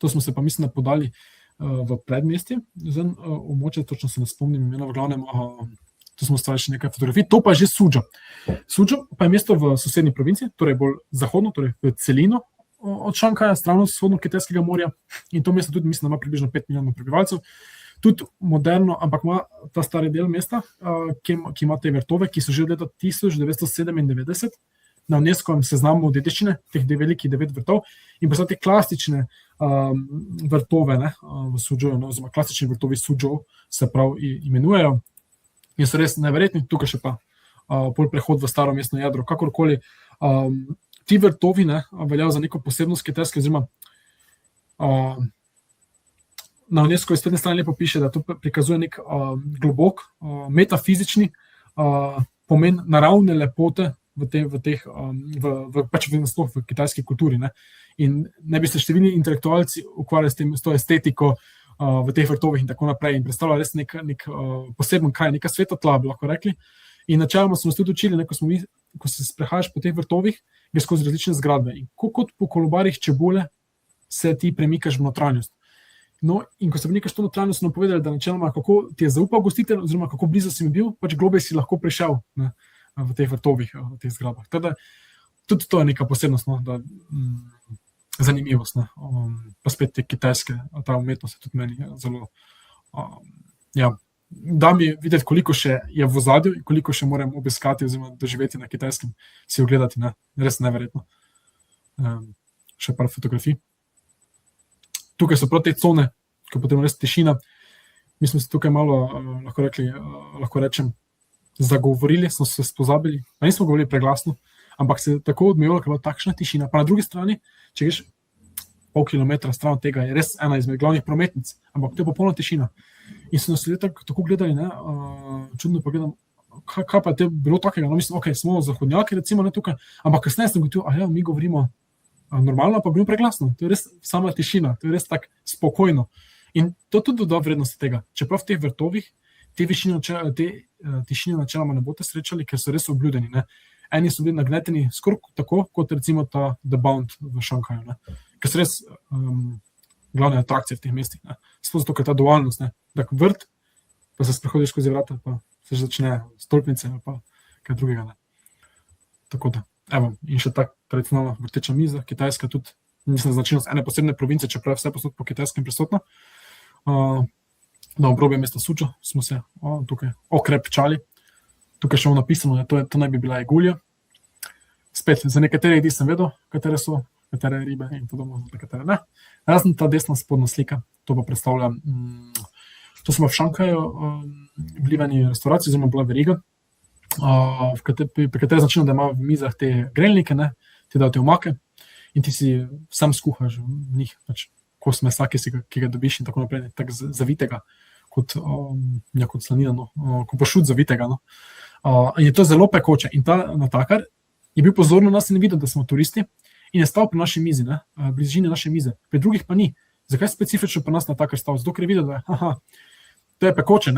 To smo se pa, mislim, podali v predmestje, zdaj območje, točno se ne spomnim imena, v glavnem, to smo stavili še nekaj fotografij, to pa je že Suzhou. Suzhou pa je mesto v sosednji provinci, torej bolj zahodno, torej v celino od Šankaja, stran od vzhodno Kitajskega morja, in to mesto tudi mislim, da ima približno 5 milijonov prebivalcev. Tudi moderno, ampak ima ta stari del mesta, ki ima te vrtove, ki so že od leta 1997 na UNESCO-vem seznamu dediščine, teh velikih 9 vrtov, in pa so te klasične vrtove v Suzhouju, oziroma klasični vrtovi Suzhou se prav imenujejo, in so res neverjetni. Tukaj še pa pol prehod v staro mestno jedro. Kakorkoli, ti vrtovi veljajo za neko posebnost Kitajske, oziroma na UNESCO spletni strani lepo piše, da to prikazuje nek globok, metafizični pomen naravne lepote v kitajski kulturi. Ne? In ne bi se številni intelektualci ukvarjali s to estetiko v teh vrtovih in tako naprej in predstavlja res nek poseben kraj, neka sveta tla, bi lahko rekli. In načeloma smo se tudi učili, ko se sprehajaš po teh vrtovih, greš skozi različne zgradbe. In kot po kolobarjih čebule se ti premikaš v notranjost. No, in ko se premikaš to notranjost, so nam povedali, da načeloma, kako ti je zaupal gostitelj, oziroma kako blizu si mi bil, pač globje si lahko prišel v teh vrtovih, v teh zgradbah. Teda, tudi to je neka posebnost, zanimivost. Pa spet te kitajske, ta umetnost je tudi meni zelo... Da mi videti, koliko še je v ozadju in koliko še moram obiskati oziroma doživeti na Kitajskem, si ogledati, res neverjetno. Še par fotografij. Tukaj so prav te cone, ko potrebno res tišina. Mi smo se tukaj malo, lahko rečem, zagovorili, smo se spozabili, pa nismo govorili preglasno, ampak se tako odmevalo, ker je bila takšna tišina. Pa na drugi strani, če greš pol kilometra stran od tega, je res ena izmed glavnih prometnic, ampak to je popolna tišina. In so nas ljudje tako gledali, čudno pa gledam, kaj pa je bilo takega, mislim, smo zahodnjaki recimo tukaj, ampak kasneje sem gotovil, mi govorimo normalno, pa govorimo preglasno, to je res sama tišina, to je res tako spokojno. In to tudi doda vrednosti tega, čeprav v teh vrtovih, te tišine načeloma ne boste srečali, ker so res obljudeni. Eni so bili nagneteni skoraj tako, kot recimo ta The Bound v Šankaju, ker so res glavne atrakcije v teh mestih. Sploh zato, ker ta dualnost, tak vrt, pa se sprehodiš skozi vrata, pa se že začne stolpnice, pa kaj drugega. Tako da, in še tak tradicionalna vrteča miza, Kitajska tudi, mislim, značilnost ene posebne province, čeprav vse posod po Kitajskem prisotno. Na obrobje mesta Suzhou smo se tukaj okrepčali. Tukaj še napisano, to naj bi bila Egulja. Spet, za nekatere jedi sem vedel, katere so, katere ribe in podobno, za katere ne. Razen ta desna spodna slika, to pa predstavlja, to smo v Šankaju bili v eni restauraciji, oziroma bila veriga, pri kateri značilno, da ima v mizah te grelnike, ti dajo te omake in ti si sam skuhaš v njih, pač kos mesa, ki ga dobiš in tako naprej, tako zavitega, kot slanina, kot pošut zavitega. In je to zelo pekoče. In ta natakar je bil pozorno nas in videl, da smo turisti in je stal pri naši mizi, bližini naše mize. Pri drugih pa ni. Zakaj specifično pri nas natakar stal? Zato, ker je videl, da to je pekoče,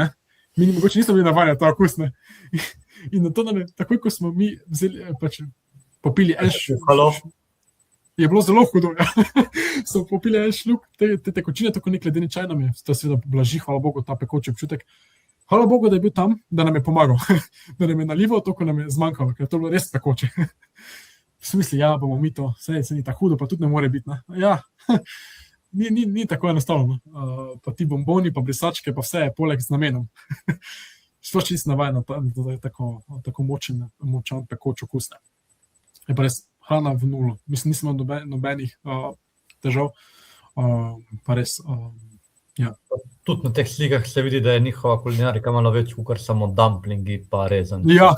mi mogoče nismo bili navajeni ta okus, in na to nam je, takoj, ko smo mi vzeli, pač popili je bilo zelo hudo, so popili en šluk te tekočine, tako nek ledeni čaj nam je, to seveda blaži, hvala Bogu, ta pekoči občutek. Hvala Bogu, da je bil tam, da nam je pomagal, da nam je nalival to, ko nam je zmanjkalo, ker je to bilo res pekoče. Smisli, bomo mi to, se ni tako hudo, pa tudi ne more biti. Ni tako enostavno. Pa ti bomboni, pa brisačke, pa vse je poleg z namenom. Sploh če nisi navajen, da je tako močan pekoč okus. Je pa res hrana v nulo. Mislim, nismo nobenih težav, pa res, Tudi na teh slikah se vidi, da je njihova kulinarika malo več kot samo dumplingi pa rezan. Ja,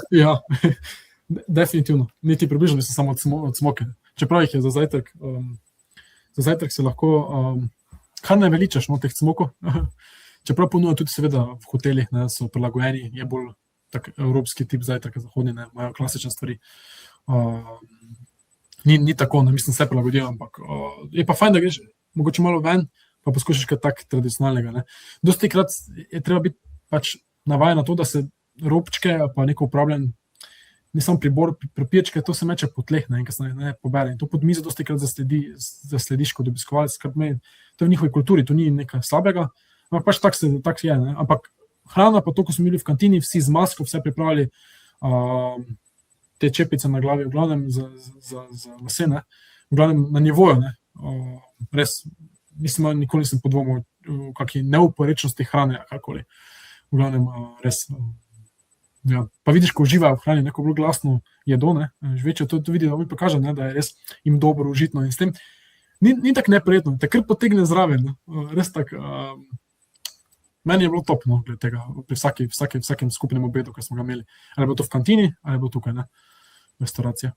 definitivno. Niti približno so samo od smoke. Čeprav jih je za zajtrk se lahko kar ne veličaš teh smokov. Čeprav ponujajo tudi seveda v hotelih, so prilagojeni, je bolj tak evropski tip zajtrka, zahodni, imajo klasične stvari. Ni tako, mislim, vse prilagodijo, ampak je pa fajn, da greš mogoče malo ven, pa poskušaš kaj tak tradicionalnega. Dosti krat je treba biti pač navajen na to, da se robčke pa neko uporabljen, ne samo pribor, prepirčke, to se meče po tleh, in kasneje ne pobere. In to pod mizo dosti krat zaslediš kot obiskovalec, to je v njihovi kulturi, to ni nekaj slabega, ampak pač tak je. Ampak hrana pa to, ko smo bili v kantini, vsi z masko, vse pripravili, te čepice na glavi, v glavnem za lase, v glavnem na nivoju, ne, res, nikoli nisem podvomil v kakšni neuporečnosti hrane, karkoli. V glavnem, res, ja. Pa vidiš, ko uživajo v hrani, neko bolj glasno jedo, ne, večjo to vidi, da mi pokaže, ne, da je res jim dobro užitno in s tem, ni tako neprijetno, te kar potegne zraven, ne, res tako, meni je bilo top, no, glede tega, pri vsakem skupnem obedu, ki smo ga imeli, ali je bilo to v kantini, ali je bilo tukaj, ne, restauracija.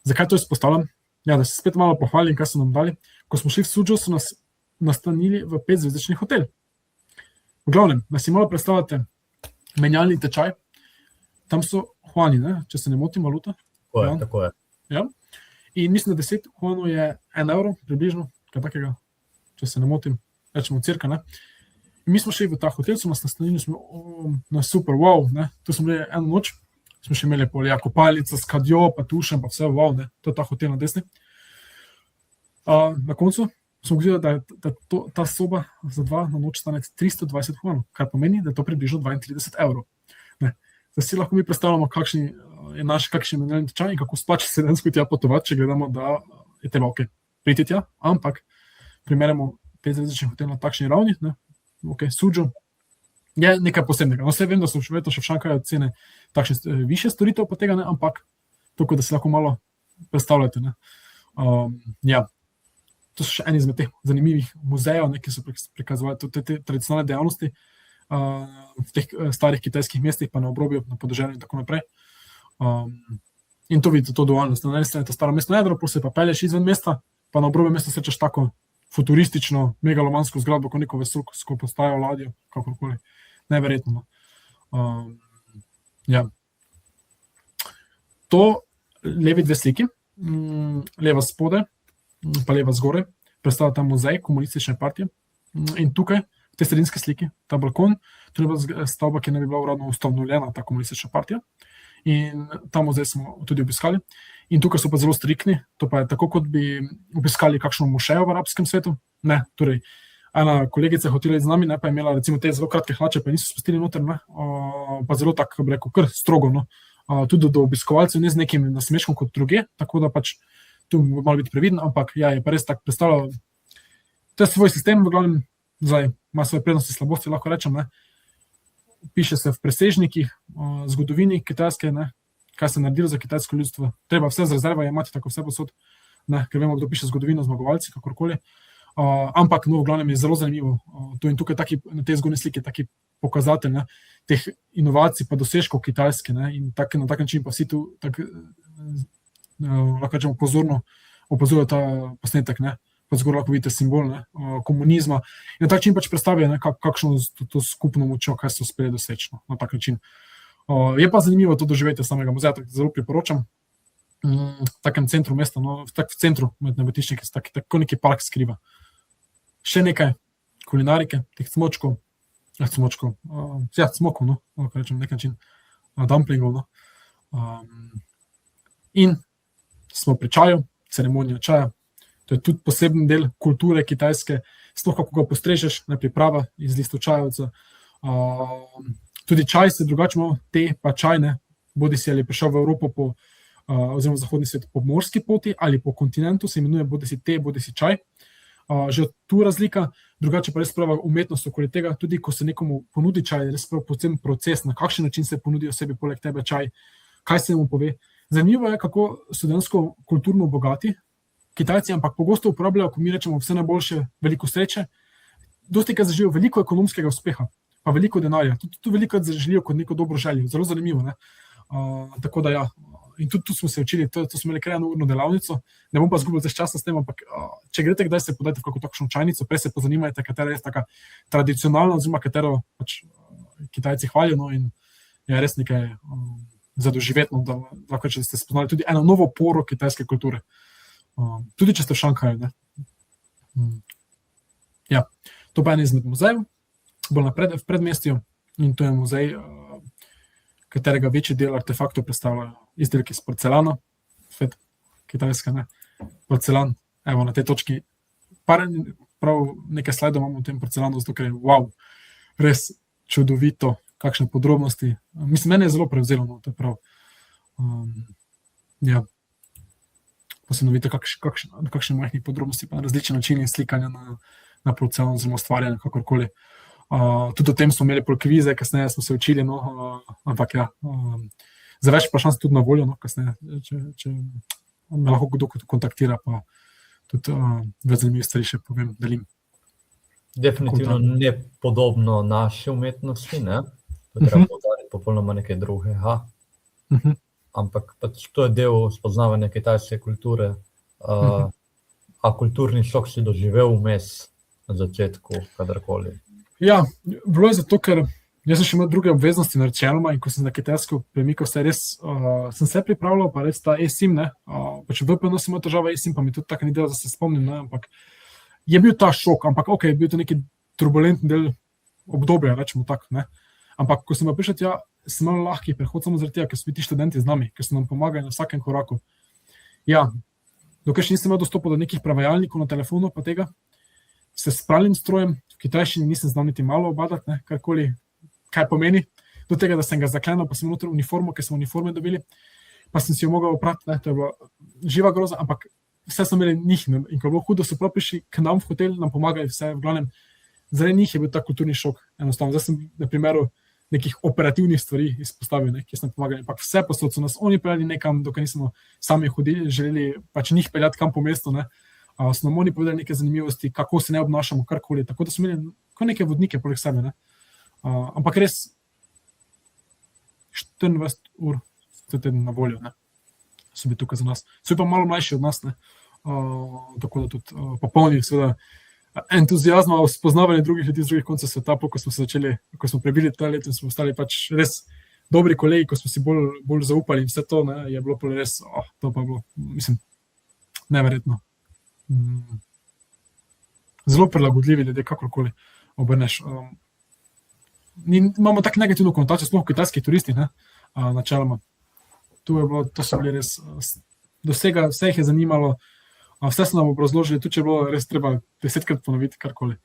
Zakaj to izpostavljam? Ja, da se spet malo pohvalim, kaj so nam dali. Ko smo šli v Suzhou, so nas nastanili v 5-zvezdični hotel. V glavnem, da si malo predstavljate menjalni tečaj, tam so juani, ne, če se ne motim, valuta. Tako je. Ja. In mislim, da 10 juanov je 1 evro, približno, kaj takega, če se ne motim, rečemo cirka, ne. In mi smo šli v ta hotel, so nas nastanili, smo na super, wow, ne, tu smo bili eno noč, smo še imeli kopalnica s kadjo, pa tušem, pa vse, wow, ne, to je ta hotel na desni. Na koncu smo gledali, da ta soba za 2 na noč stane 320 juanov, kar pomeni, da je to približno 32 evrov. Ne. Da si lahko mi predstavljamo, kakšen je naš menjalni tečaj in kako splača se dejansko tja potovati, če gledamo, da je treba priti tja, ampak primerjamo 5-zvezdični hotel na takšni ravni, ne, Suzhou, je nekaj posebnega. No, vse vem, da so še v Šanghaju cene takšne više storitev pa tega, ne, ampak tako, da se lahko malo predstavljate, ne. Ja, to so še eni izmed teh zanimivih muzejev, ne, ki so prikazovali te tradicionalne dejavnosti v teh starih kitajskih mestih, pa na obrobju, na podeželju in tako naprej. In to vidite, to dualnost. Na eni strani je to staro mestno jedro, potem se pa pelješ izven mesta, pa na obrobju mesta srečaš tako futuristično, megalomansko zgradbo, kot neko vesoljsko postajo, ladjo, kakorkoli. Neverjetno. Ja. To levi 2 sliki, leva spode, pa leva zgore, predstavlja ta muzej komunistične partije. In tukaj, v tej sredinski sliki, ta balkon, to je bila stavba, ki ne bi bila uradno ustanovljena, ta komunistična partija. In ta muzej smo tudi obiskali. In tukaj so pa zelo striktni, to pa je tako, kot bi obiskali kakšno mošejo v arabskem svetu. Ne, torej, ena kolegica je hotela z nami, ne, pa je imela recimo te zelo kratke hlače, pa niso spustili noter, ne, pa zelo tako, bi rekel, kar strogo, no, tudi do obiskovalcev, ne z nekim nasmeškom kot druge, tako da pač tu malo biti previden, ampak ja, je pa res tako predstavljalo, to je svoj sistem, v glavnem, zdaj ima svoje prednosti, slabosti, lahko rečem, ne, piše se v presežnikih, zgodovini kitajske, ne, kaj se je naredilo za kitajsko ljudstvo, treba vse z rezerva imati, tako vse posod, ne, ker vemo, kdo piše zgodovino, zmagovalci, kakorkoli. Ampak no, v glavnem je zelo zanimivo. In tukaj na tej zgodni sliki je taki pokazatelj, ne, teh inovacij pa dosežkov kitajske, ne, in na tak način pa vsi tu lahko rečemo pozorno opazuje ta posnetek, ne, pa zgoraj lahko vidite simbol, ne, komunizma in na tak način pač predstavijo, ne, kakšno to skupno močjo, kaj so uspeli doseči, no, na tak način. Je pa zanimivo to doživetje samega muzeja, tako zelo priporočam. V takem centru mesta, no, v centru med nabitiščniki se tako neki park skriva. Še nekaj kulinarike, teh cmočkov, cmokov, no, lahko rečem na nek način, dumplingov, no. In smo pri čaju, ceremonija čaja, to je tudi poseben del kulture kitajske, sploh kako ga postrežeš, ne, priprava iz listov čajevca. Tudi čaj se drugače malo, te pa čaj, ne, bodisi ali prišel v Evropo oziroma v zahodni svet po morski poti ali po kontinentu, se imenuje bodisi te, bodisi čaj. Že tu razlika, drugače pa res prava umetnost okoli tega, tudi ko se nekomu ponudi čaj, res prav povsem proces, na kakšen način se ponudi osebi poleg tebe čaj, kaj se mu pove. Zanimivo je, kako so dejansko kulturno bogati Kitajci, ampak pogosto uporabljajo, ko mi rečemo vse najboljše, veliko sreče, dosti krat zaživijo veliko ekonomskega uspeha, pa veliko denarja, tudi veliko krat zaželijo kot neko dobro željo, zelo zanimivo, ne. Tako da ja, in tudi tu smo se učili, to smo imeli kar eno urno delavnico, ne bom pa zgubili več časa s tem, ampak če greste kdaj se podajte v kako takšno čajnico, prej se pozanimajte, katera je taka tradicionalna, oziroma katero pač Kitajci hvalijo, no, in je res nekaj zadoživetno, da lahko če ste spoznali tudi eno novo poro kitajske kulture. Tudi če ste v Šanghaju, ne. Ja, to pa je en izmed muzejev, bolj v predmestju, in to je muzej, katerega večji del artefaktov predstavljajo izdelki iz porcelana, svet Kitajska, ne, porcelan, evo na tej točki, prav nekaj slajdov imamo v tem porcelanu, zato ker je wow, res čudovito, kakšne podrobnosti, mislim, mene je zelo prevzelo, no, to je prav, ja, se vidite kakšne majhne podrobnosti, pa na različne načine slikanja na proces oziroma ustvarjanja, kakorkoli. Tudi o tem smo imeli kvize, kasneje smo se učili, ampak ja, za več vprašanj sem tudi na voljo, kasneje, če me lahko kdo kontaktira, pa tudi več zanimivih stvari še povem, delim. Definitivno ne podobno naši umetnosti, ne? To je treba povdariti popolnoma nekaj drugega. Ampak pač to je del spoznavanja kitajske kulture. A kulturni šok si doživel vmes na začetku, kadarkoli? Ja, bilo je zato, ker jaz sem še imel druge obveznosti načeloma in ko sem na Kitajsko premikal, sem se pripravljal, pa res ta eSIM, pač v VPN sem imel težava eSIM, pa mi tudi tako ni delal, da se spomnim, ampak je bil ta šok, ampak ok, je bil to neki turbulentni del obdobja, rečemo tako, ne. Ampak ko sem pa prišel tja, sem imel lahki prehod samo zaradi tega, ker so bili ti študenti z nami, ker so nam pomagali na vsakem koraku. Ja, dokaj še nisem imel dostopa do nekih prevajalnikov na telefonu, pa tega, se s pravnim strojem, v kitajščini nisem znal niti malo obadati, karkoli, kaj pomeni, do tega, da sem ga zaklenil, pa sem noter uniformo, ker smo uniforme dobili, pa sem si jo mogel oprati, to je bila živa groza, ampak vse smo imeli njih, in ko je bilo hudo, so prav prišli k nam v hotel, nam pomagali vse, v glavnem, zaradi njih je bil ta kulturni šok, enostavno. Zdaj sem na primeru nekih operativnih stvari izpostavil, ki so nam pomagali, ampak vse posod so nas oni peljali nekam, dokaj nismo sami hodili, želeli pač njih peljati kam po mestu, so nam oni povedali neke zanimivosti, kako se ne obnašamo, karkoli, tako da smo imeli kot neke vodnike poleg sebe, ampak res 24 ur ste teden na voljo, so bili tukaj za nas. So pa malo mlajši od nas, tako da tudi popolni seveda entuzijazma o spoznavanju drugih ljudi z drugih koncev sveta, ko smo se začeli, ko smo prebili ta let in smo postali pač res dobri kolegi, ko smo si bolj zaupali in vse to, je bilo pa res, to pa bilo, mislim, neverjetno. Zelo prilagodljivi ljudje, kakorkoli obrneš. Imamo tako negativno konotacijo, sploh kitajskih turistih, načeloma. To so bili res, vse jih je zanimalo, vse so nam obrazložili, tudi če je bilo res treba 10krat ponoviti karkoli.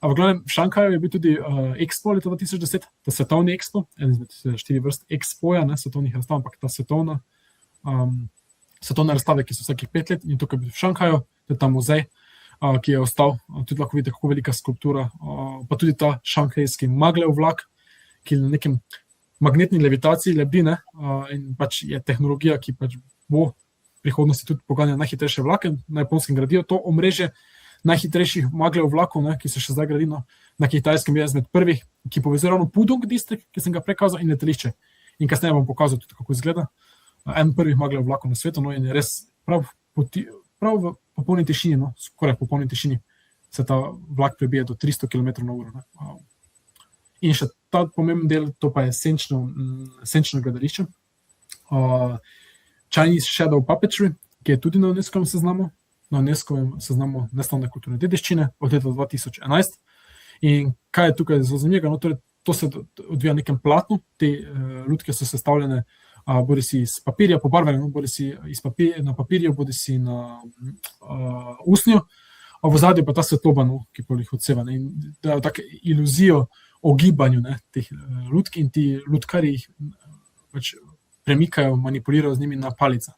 V glavnem, v Šanghaju je bil tudi Expo leta 2010, ta svetovni Expo, en izmed 4 vrst Expoja, svetovnih razstav, ampak ta svetovne razstave, ki so vsakih 5 let, in tukaj v Šanghaju, to je ta muzej, ki je ostal, tudi lahko vidite, kako velika skulptura, pa tudi ta šanghajski Maglev vlak, ki na nekem magnetni levitaciji lebdi, in pač je tehnologija, ki pač bo v prihodnosti tudi poganja najhitrejše vlake, na Japonskem gradijo to omrežje najhitrejših Maglev vlakov, ki se še zdaj gradi, na Kitajskem je izmed prvih, ki povezuje ravno Pudong distrikt, ki sem ga prekazal, in letališče. In kasneje bom pokazal tudi, kako izgleda. En prvih Maglev vlakov na svetu, in je res prav v popolni tišini, skoraj v popolni tišini, se ta vlak prebije do 300 km/h. In še ta pomemben del, to pa je senčno gledališče. Chinese Shadow Puppetry, ki je tudi na UNESCO seznamu, neslavne kulturne dediščine od leta 2011. In kaj je tukaj zelo zanimivega? Torej, to se odvija na nekem platnu, te lutke so sestavljene bodi si iz papirja pobarvane, bodi si na papirju, bodi si na usnju, v ozadju pa ta svetloba, ki pa jih odseva, in dajo tako iluzijo o gibanju teh lutk, in ti lutkari jih pač premikajo, manipulirajo z njimi na palicah.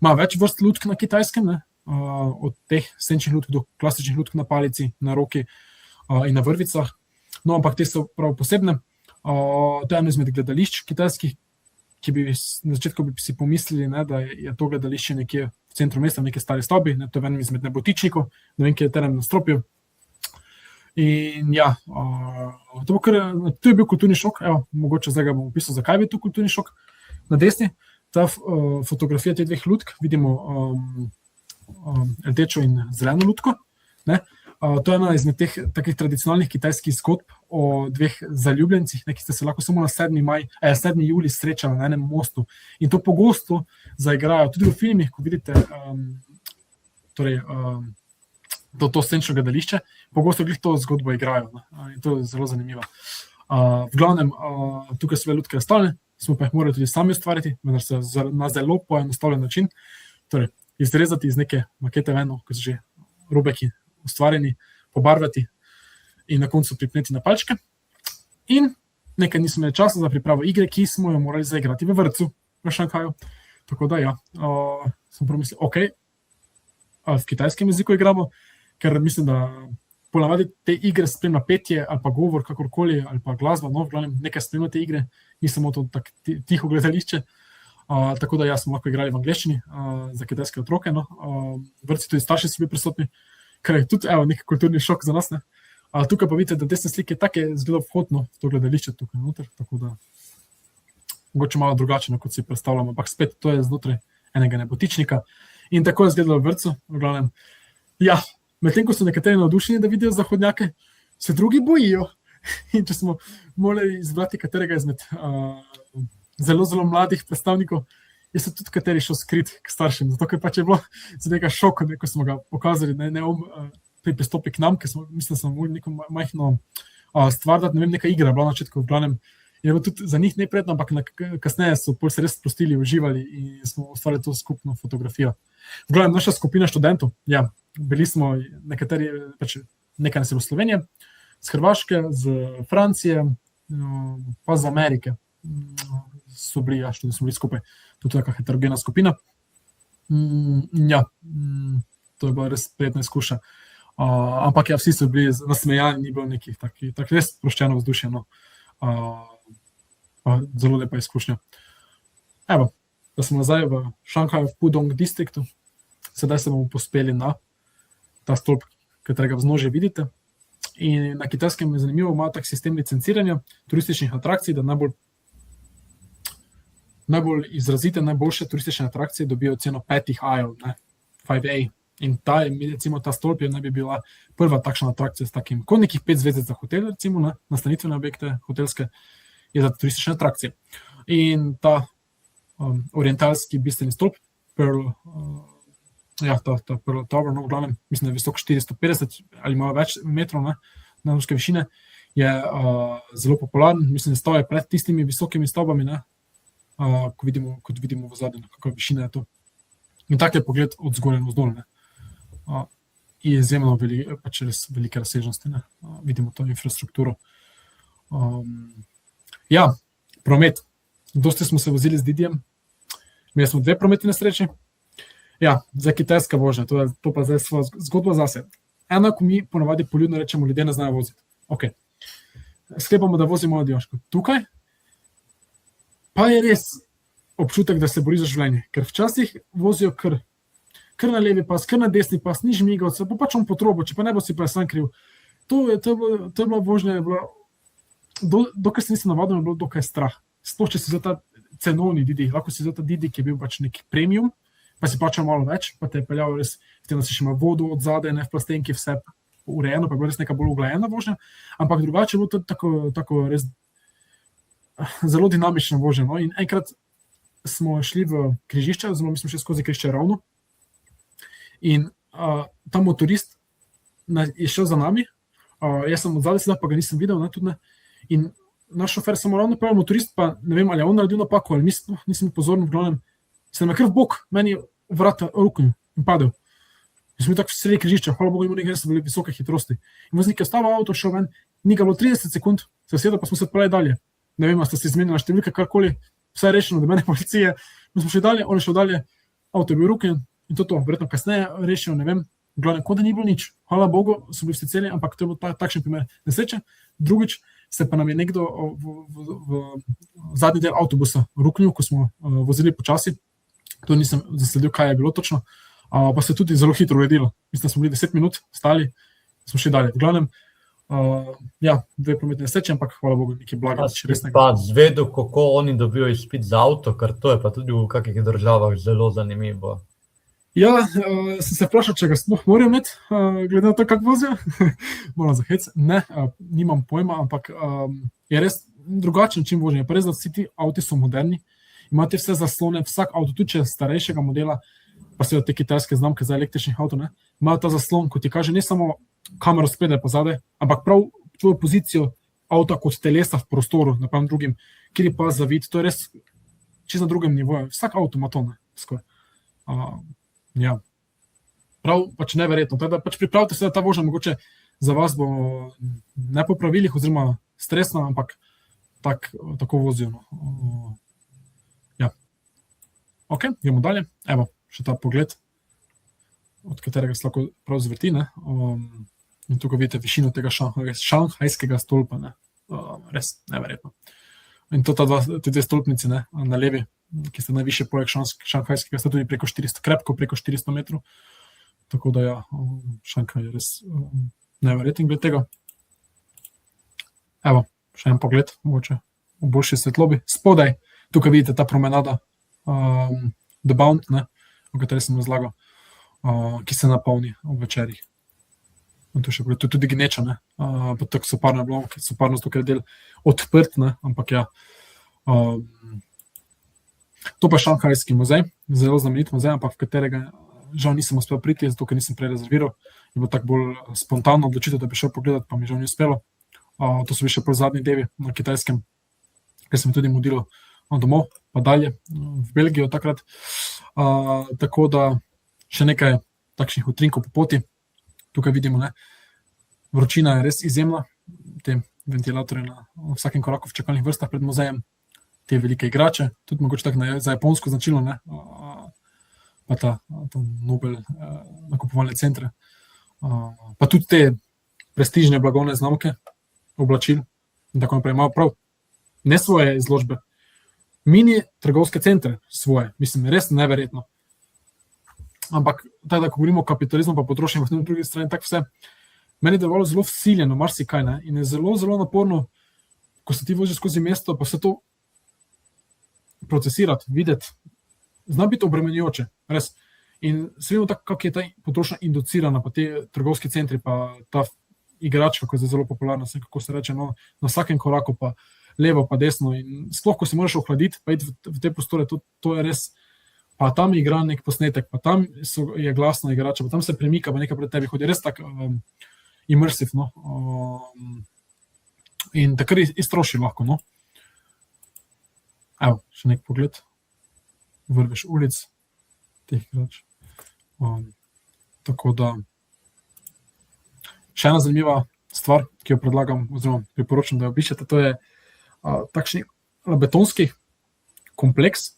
Ima več vrst lutk na Kitajskem, od teh senčnih lutk do klasičnih lutk na palici, na roki in na vrvicah. No, ampak te so prav posebne. To je eno izmed gledališč kitajskih, ki bi na začetku bi si pomislili, da je to gledališče nekje v centru mesta, v neki stari stavbi, to je eno izmed nebotičnikov, ne vem, kje je teren nastropil. In ja, to je bil kulturni šok, mogoče zdaj ga bom opisal, zakaj je bil to kulturni šok. Na desni, ta fotografija teh dveh lutk, vidimo rdečo in zeleno lutko. To je ena izmed teh takih tradicionalnih kitajskih zgodb o dveh zaljubljencih, ki ste se lahko samo na 7. julij srečali na enem mostu. In to pogosto zaigrajo tudi v filmih, ko vidite to senčno gledališče, pogosto glih to zgodbo igrajo. In to je zelo zanimivo. V glavnem, tukaj so lutke razstavljene, smo pa jih morali tudi sami ustvariti, vendar se na zelo poenostavljen način, torej izrezati iz neke makete ven, ko so že robeki ustvarjeni, pobarvati in na koncu pripneti na palčke. In nekaj nismo imeli časa za pripravo igre, ki smo jo morali zaigrati v vrtcu v Šanghaju. Tako da ja, sem pomislil, ok, v kitajskem jeziku igramo, ker mislim, da ponavadi te igre spremlja petje ali pa govor, kakorkoli, ali pa glasba, no, v glavnem nekaj spremlja te igre, ni samo to tako tiho gledališče. Tako da smo lahko igrali v angleščini za kitajske otroke. No. Vrtci tudi starši so bili prisotni, kar je tudi nek kulturni šok za nas. Ne. Tukaj pa vidite, da desne slike tako je zgleda vhodno v to gledališče tukaj noter, tako da mogoče malo drugače, kot si predstavljamo, ampak spet to je znotraj enega nebotičnika. In tako je zgledalo v vrtcu, v glavnem. Ja, medtem ko so nekateri navdušeni, da vidijo zahodnjake, se drugi bojijo. In če smo morali izbrati katerega izmed zelo, zelo mladih predstavnikov, je se tudi kateri šel skrit k staršem, zato ker pač je bilo za nekaj šok, ko smo ga pokazali, pri pristopi k nam, ker smo, mislim, smo morali neko majhno stvar dati, ne vem, neka igra bila na začetku, v glavnem, je bilo tudi za njih neprijetno, ampak kasneje so se res sprostili, uživali in smo ustvarili to skupno fotografijo. V glavnem, naša skupina študentov, ja, bili smo nekateri, pač nekaj nas je v Slovenije, z Hrvaške, z Francije, pa z Amerike. So bili skupaj, tudi taka heterogena skupina. Ja, to je bila res prijetna izkušnja. Ampak ja, vsi so bili nasmejani, ni bilo nekih tak res sproščeno vzdušje. No. Zelo lepa izkušnja. Evo, da smo nazaj v Šanghaju, v Pudong distriktu. Sedaj se bomo pospeli na ta stolp, katerega vznožje vidite. In na kitajskem je zanimivo, ima tak sistem licenciranja turističnih atrakcij, da najbolj izrazite, najboljše turistične atrakcije dobijo ceno 5 A-jev, 5A. In ta stolp naj bi bila prva takšna atrakcija s takim, kot nekih 5 zvezdec za hotel, recimo, nastanitvene objekte hotelske, je za turistične atrakcije. In ta orientalski bistveni stolp, Pearl Tower, no, v glavnem, mislim, da je visok 450 ali malo več metrov nadmorske višine, je zelo popularen. Mislim, da stavje pred tistimi visokimi stavbami, kot vidimo v zadnjem, kakva višina je to. In tak je pogled od zgoraj na vzdolj. Je izjemno pač res velike razsežnosti. Vidimo to infrastrukturo. Ja, promet. Dosti smo se vozili z Didijem. Imeli smo 2 prometne nesreči. Ja, za kitajska vožnja, to pa zdaj svoja zgodba zase. Eno, ko mi ponavadi poljudno rečemo, ljudje ne znajo voziti. Ok. Sklepamo, da vozimo adijoško. Tukaj pa je res občutek, da se bori za življenje, ker včasih vozijo kar na levi pas, kar na desni pas, ni žmigovca, pa pač on po trobo, če pa ne bo si pa sam kriv. To je bila vožnja, dokaj se nisem navadil, je bilo dokaj strah. Sploh, če si za ta cenovni Didi, lahko si za ta Didi, ki je bil pač nek premium, pa si plačal malo več, pa te je peljal res, v tem, da si še ima vodo od zadaj, v plastenki, vse urejeno, pa je bila res neka bolj uglajena vožnja, ampak drugače je bilo tudi tako res zelo dinamična vožnja. No? In enkrat smo šli v križišče, oziroma mi smo šli skozi križišče ravno in ta motorist je šel za nami, jaz sem od zadaj sedaj, pa ga nisem videl, tudi ne, in naš šofer samo ravno pravi, motorist pa ne vem, ali je on naredil napako, ali nisem pozoren, v glavnem, se nam je kar v bok, meni vrata ruknil in padel. In smo tako v sredi križišča, hvala Bogu, nekaj so bili visoke hitrosti. In voznik je ostal avto, šel ven, ni ga bilo 30 sekund, se sedel, pa smo se odpeljali dalje. Ne vem, ste se izmenili številke, karkoli, vse je rešeno, do mene policije, mi smo šli dalje, on je šel dalje, avto je bil ruken in to, verjetno kasneje rešeno, ne vem, glavno, kot da ni bilo nič. Hvala Bogu, so bili vsi celi, ampak to je bil takšen primer nesreče. Drugič, se pa nam je nekdo v zadnji del avtobusa ruknil, ko smo vozili počasi, to nisem zasledil, kaj je bilo točno, pa se tudi zelo hitro uredilo. Mislim, da smo bili 10 minut stali, smo šli dalje. V glavnem, ja, 2 prometne nesreče, ampak hvala Bogu, nekaj blaga. Pa zvedel, kako oni dobijo izpit za avto, ker to je pa tudi v kakih državah zelo zanimivo. Ja, sem se vprašal, če ga sploh morajo imeti, glede na to, kako vozijo. Moram za hec. Ne, nimam pojma, ampak je res drugačen način vožnje. Pa res, da vsi ti avti so moderni, imate vse zaslone, vsak avto, tudi če je starejšega modela, pa se te kitajske znamke za električnih avtov, imajo ta zaslon, ko ti kaže ne samo kamero spredaj pa zadaj, ampak prav tvojo pozicijo avta kot telesa v prostoru, napram drugim, kjer je pa zavit, to je res čisto na drugem nivoju. Vsak avto ima to, skoraj. Ja. Prav, pač neverjetno. Teda, pač pripravite se, da ta vožnja mogoče za vas bo ne po pravilih oziroma stresna, ampak tako vozijo. Ja. Ok, idemo dalje. Evo, še ta pogled. od katerega se lahko prav zvrti. In tukaj vidite višino tega šanghajskega stolpa. Res neverjetno. In te dve stolpnici na levi, ki sta najvišje poleg šanghajskega, sta tudi krepko preko 400 metrov. Tako da ja, Šanghaj je res neverjeten glede tega. Evo, še en pogled, mogoče v boljši svetlobi. Spodaj, tukaj vidite ta promenada, The Bound, o kateri sem razlagal, ki se napolni ob večerjih. In to je tudi gneča, pa tako soparno je bilo, soparno zato, ker je del odprt, ampak ja. To pa je Šanghajski muzej, zelo znamenit muzej, ampak v katerega žal nisem uspel priti, zato ker nisem prej rezerviral. Je bilo tako bolj spontano odločitev, da bi šel pogledat, pa mi žal ni uspelo. To so bili še prav zadnji dnevi na Kitajskem, ker sem tudi mudil domov, pa dalje v Belgijo takrat. Tako da še nekaj takšnih utrinkov po poti. Tukaj vidimo, vročina je res izjemna, te ventilatorje na vsakem koraku v čakalnih vrstah pred muzejem, te velike igrače, tudi mogoče tako za japonsko značilno, pa ta Nobel nakupovalne centre, pa tudi te prestižne blagovne znamke, oblačil in tako naprej. Imajo prav ne svoje izložbe, mini trgovske centre svoje, mislim, res neverjetno. Ampak, tako da, ko govorimo o kapitalizmu, pa potrošnjem na drugi strani, tako vse, meni je delovalo zelo vsiljeno, marsikaj, in je zelo, zelo naporno, ko se ti voziš skozi mesto, pa vse to procesirati, videti, zna biti obremenjujoče, res. In se vidimo tako, kako je ta potrošnja inducirana, pa te trgovski centri, pa ta igračka, ko je zelo popularna, kako se reče, na vsakem koraku, pa levo, pa desno, in sploh, ko se moraš ohladiti, pa iti v te prostore, to je res. Pa tam igra nek posnetek, pa tam je glasna igrača, pa tam se premika, pa nekaj pred tebi hodi, res tako immersive, in takrat iztroši lahko, Evo, še nek pogled, vrveš ulic teh igrač. Tako da, še ena zanimiva stvar, ki jo predlagam, oziroma priporočam, da jo obiščete, to je takšni betonski kompleks,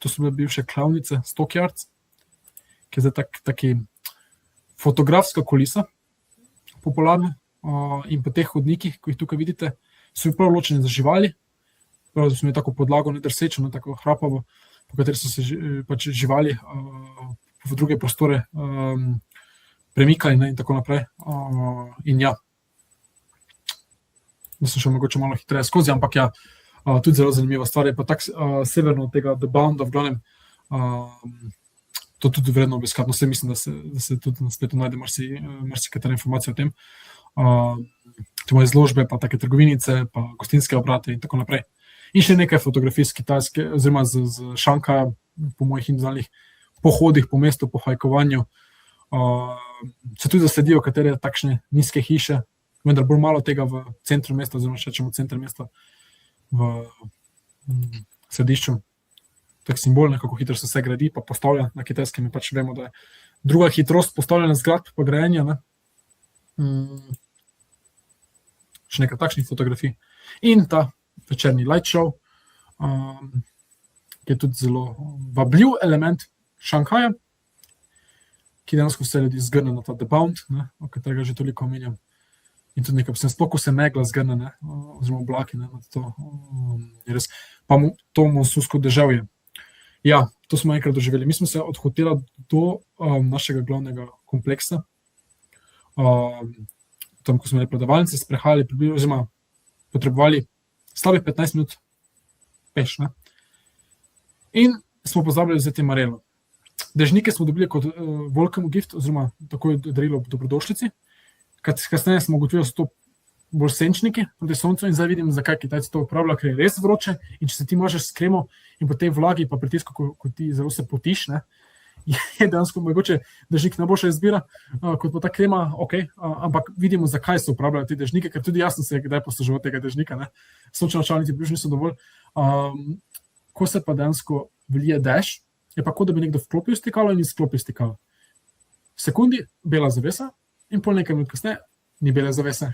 to so bile bivše klavnice, Stockyards, ki je zdaj taki fotografska kulisa, popularna, in po teh hodnikih, ko jih tukaj vidite, so bili prav ločeni za živali, prav, da so imeli tako podlago, nedrsečo, tako hrapavo, po kateri so se pač živali v druge prostore premikali, in tako naprej. In ja, da sem šel mogoče malo hitreje skozi, ampak ja, tudi zelo zanimiva stvar je pa tako severno od tega The Bound, v glavnem, to tudi vredno obiskati, vse mislim, da se tudi na spletu najde marsikatera informacija o tem. Tu imajo izložbe, pa take trgovinice, pa gostinske obrate in tako naprej. In še nekaj fotografij z Kitajske, oziroma z Šankaja, po mojih individualnih pohodih po mestu, po hajkovanju. Se tudi zasledijo katere takšne nizke hiše, vendar bolj malo tega v centru mesta, oziroma še rečemo center mesta, v središču. Tak simbol, kako hitro se vse gradi, pa postavlja na Kitajskem, pač vemo, da je druga hitrost postavljanja zgradb pa grajenja. Še nekaj takšnih fotografij. In ta večerni light show, ki je tudi zelo vabljiv element Šanghaja, ki dejansko vse ljudi zgrne na ta The Bound, o katerega že toliko omenjam. In tudi nekaj, sploh ko se megla zgrne, oziroma oblaki, to je res. Pa to monsunsko deževje. Ja, to smo enkrat doživeli. Mi smo se od hotela do našega glavnega kompleksa, tam, ko smo imeli predavalnice, sprehajali, oziroma potrebovali slabih 15 minut peš. In smo pozabili vzeti marelo. Dežnike smo dobili kot welcome gift, oziroma tako je darilo dobrodošlici. Kasneje smo ugotovili, da so to bolj senčniki proti soncu, in zdaj vidim, zakaj Kitajci to uporabljajo, ker je res vroče, in če se ti mažeš s kremo in po tej vlagi pa pritisku, ko ti zelo se potiš, je dejansko mogoče dežnik najboljša izbira, kot pa ta krema, ampak vidimo, zakaj se uporabljajo te dežnike, ker tudi jasno se je kdaj posluževal tega dežnika, sončne očala niti približno niso dovolj. Ko se pa dejansko vlije dež, je pa kot da bi nekdo vklopil stikalo in izklopil stikalo. V sekundi bela zavesa, in pol nekaj minut kasneje ni bele zavese.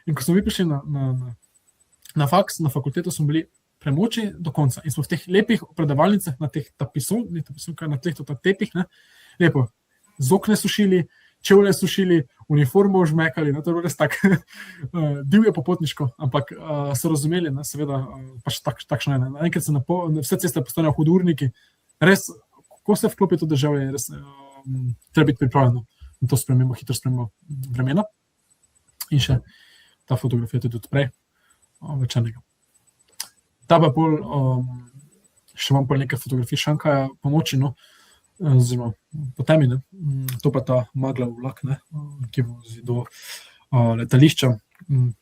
In ko smo mi prišli na faks, na fakulteto, smo bili premoči do konca. In smo v teh lepih predavalnicah, na teh tapisov, na teh tepih, lepo, z okne sušili, čevlje sušili, uniformo žmekali, to je bilo res tako divje popotniško, ampak so razumeli, ne, seveda, pač takšno je. Enkrat se vse ceste postanejo hudurniki, res, ko se vklopi to državo, je res treba biti pripravljeno na to spremembo, hitro spremembo vremena. In še ta fotografija tudi odprej večernega. Ta pa bolj, še imam pol nekaj fotografij Šankaja po noči, no, oziroma po temi, ne. To pa ta Maglev vlak, ne, ki vozi do letališča.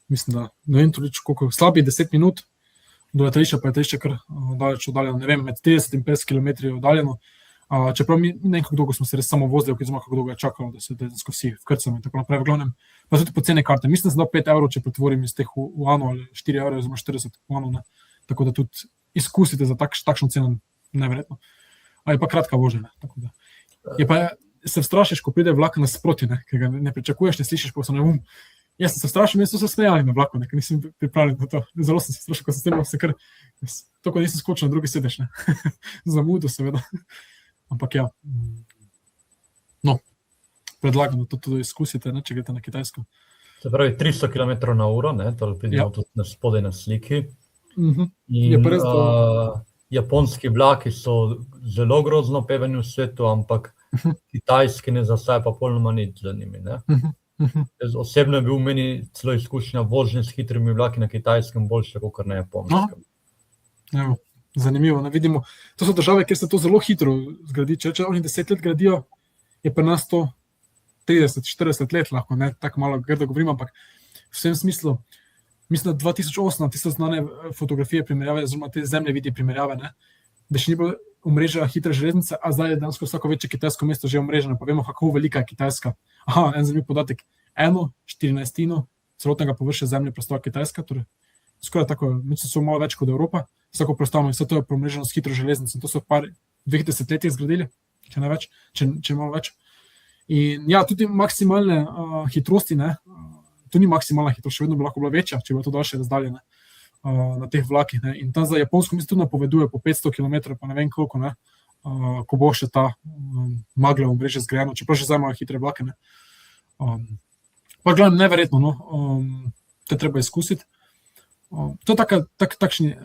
Mislim, da ne vem toliko, koliko slabih 10 minut do letališča, pa je letališče kar daleč oddaljeno, ne vem, med 30 in 50 km oddaljeno. Čeprav mi ne vem, kako dolgo smo se res samo vozili, kako dolgo je čakalo, da se dejansko vsi vkrcamo in tako naprej. V glavnem, pa tudi poceni karte. Mislim, da sem dal 5 evrov, če pretvorim iz teh v ano, ali 4 evre, oziroma 40 v ano, ne. Tako da tudi izkusite za takšno ceno, neverjetno. Je pa kratka vožnja, tako da. Je pa, se vstrašiš, ko pride vlak nasproti, ne, ker ga ne pričakuješ, ne slišiš, pa so Jaz sem se vstrašil, jaz so se smejali na vlaku, ker nisem pripravljen na to. Zelo sem se vstrašil, ko sem stremil se kar, tako nisem skočil na drugi sedež, ne. Zamudo, seveda. Ampak ja, no, predlagam, da to tudi izkusite, ne, če greste na Kitajsko. Se pravi 300 km/h, ne, to vidimo tudi na spodaj na sliki. Je pa res, japonski vlaki so zelo grozno peveni v svetu, ampak kitajski ne zastaja pa polnoma nič za njimi, ne. Jaz osebno je bil meni celo izkušnja vožnje s hitrimi vlaki na Kitajskem boljše, kot na Japonskem. Evo, zanimivo, ne vidimo. To so države, kjer se to zelo hitro zgradi. Če oni 10 let gradijo, je pri nas to 30-40 let lahko, ne, tako malo grdo govorim, ampak v vsem smislu, mislim, da 2008, tiste znane fotografije primerjave, oziroma te zemljevidi primerjave, ne, da še ni bilo omrežja hitre železnice, a zdaj je dejansko vsako večje kitajsko mesto že omreženo, pa vemo, kako velika je Kitajska. En zanimiv podatek, 1/14 celotnega površja zemlje predstavlja Kitajska, torej skoraj tako, mislim, so malo več kot Evropa, vsako predstavljamo, vse to je promreženo s hitro železnico, to so v 20 letih zgradili, če ne več, če malo več. In ja, tudi maksimalne hitrosti, ne, to ni maksimalna hitrost, še vedno bi lahko bila večja, če bi to daljše razdaljene na teh vlakih, ne. In tam za Japonsko mislim tudi napoveduje po 500 km, pa ne vem koliko, ne, ko bo še ta Maglev omrežje zgrajeno, čeprav še zdaj imajo hitre vlake, ne. Pa gledam, neverjetno, no, to je treba izkusiti. To je takšni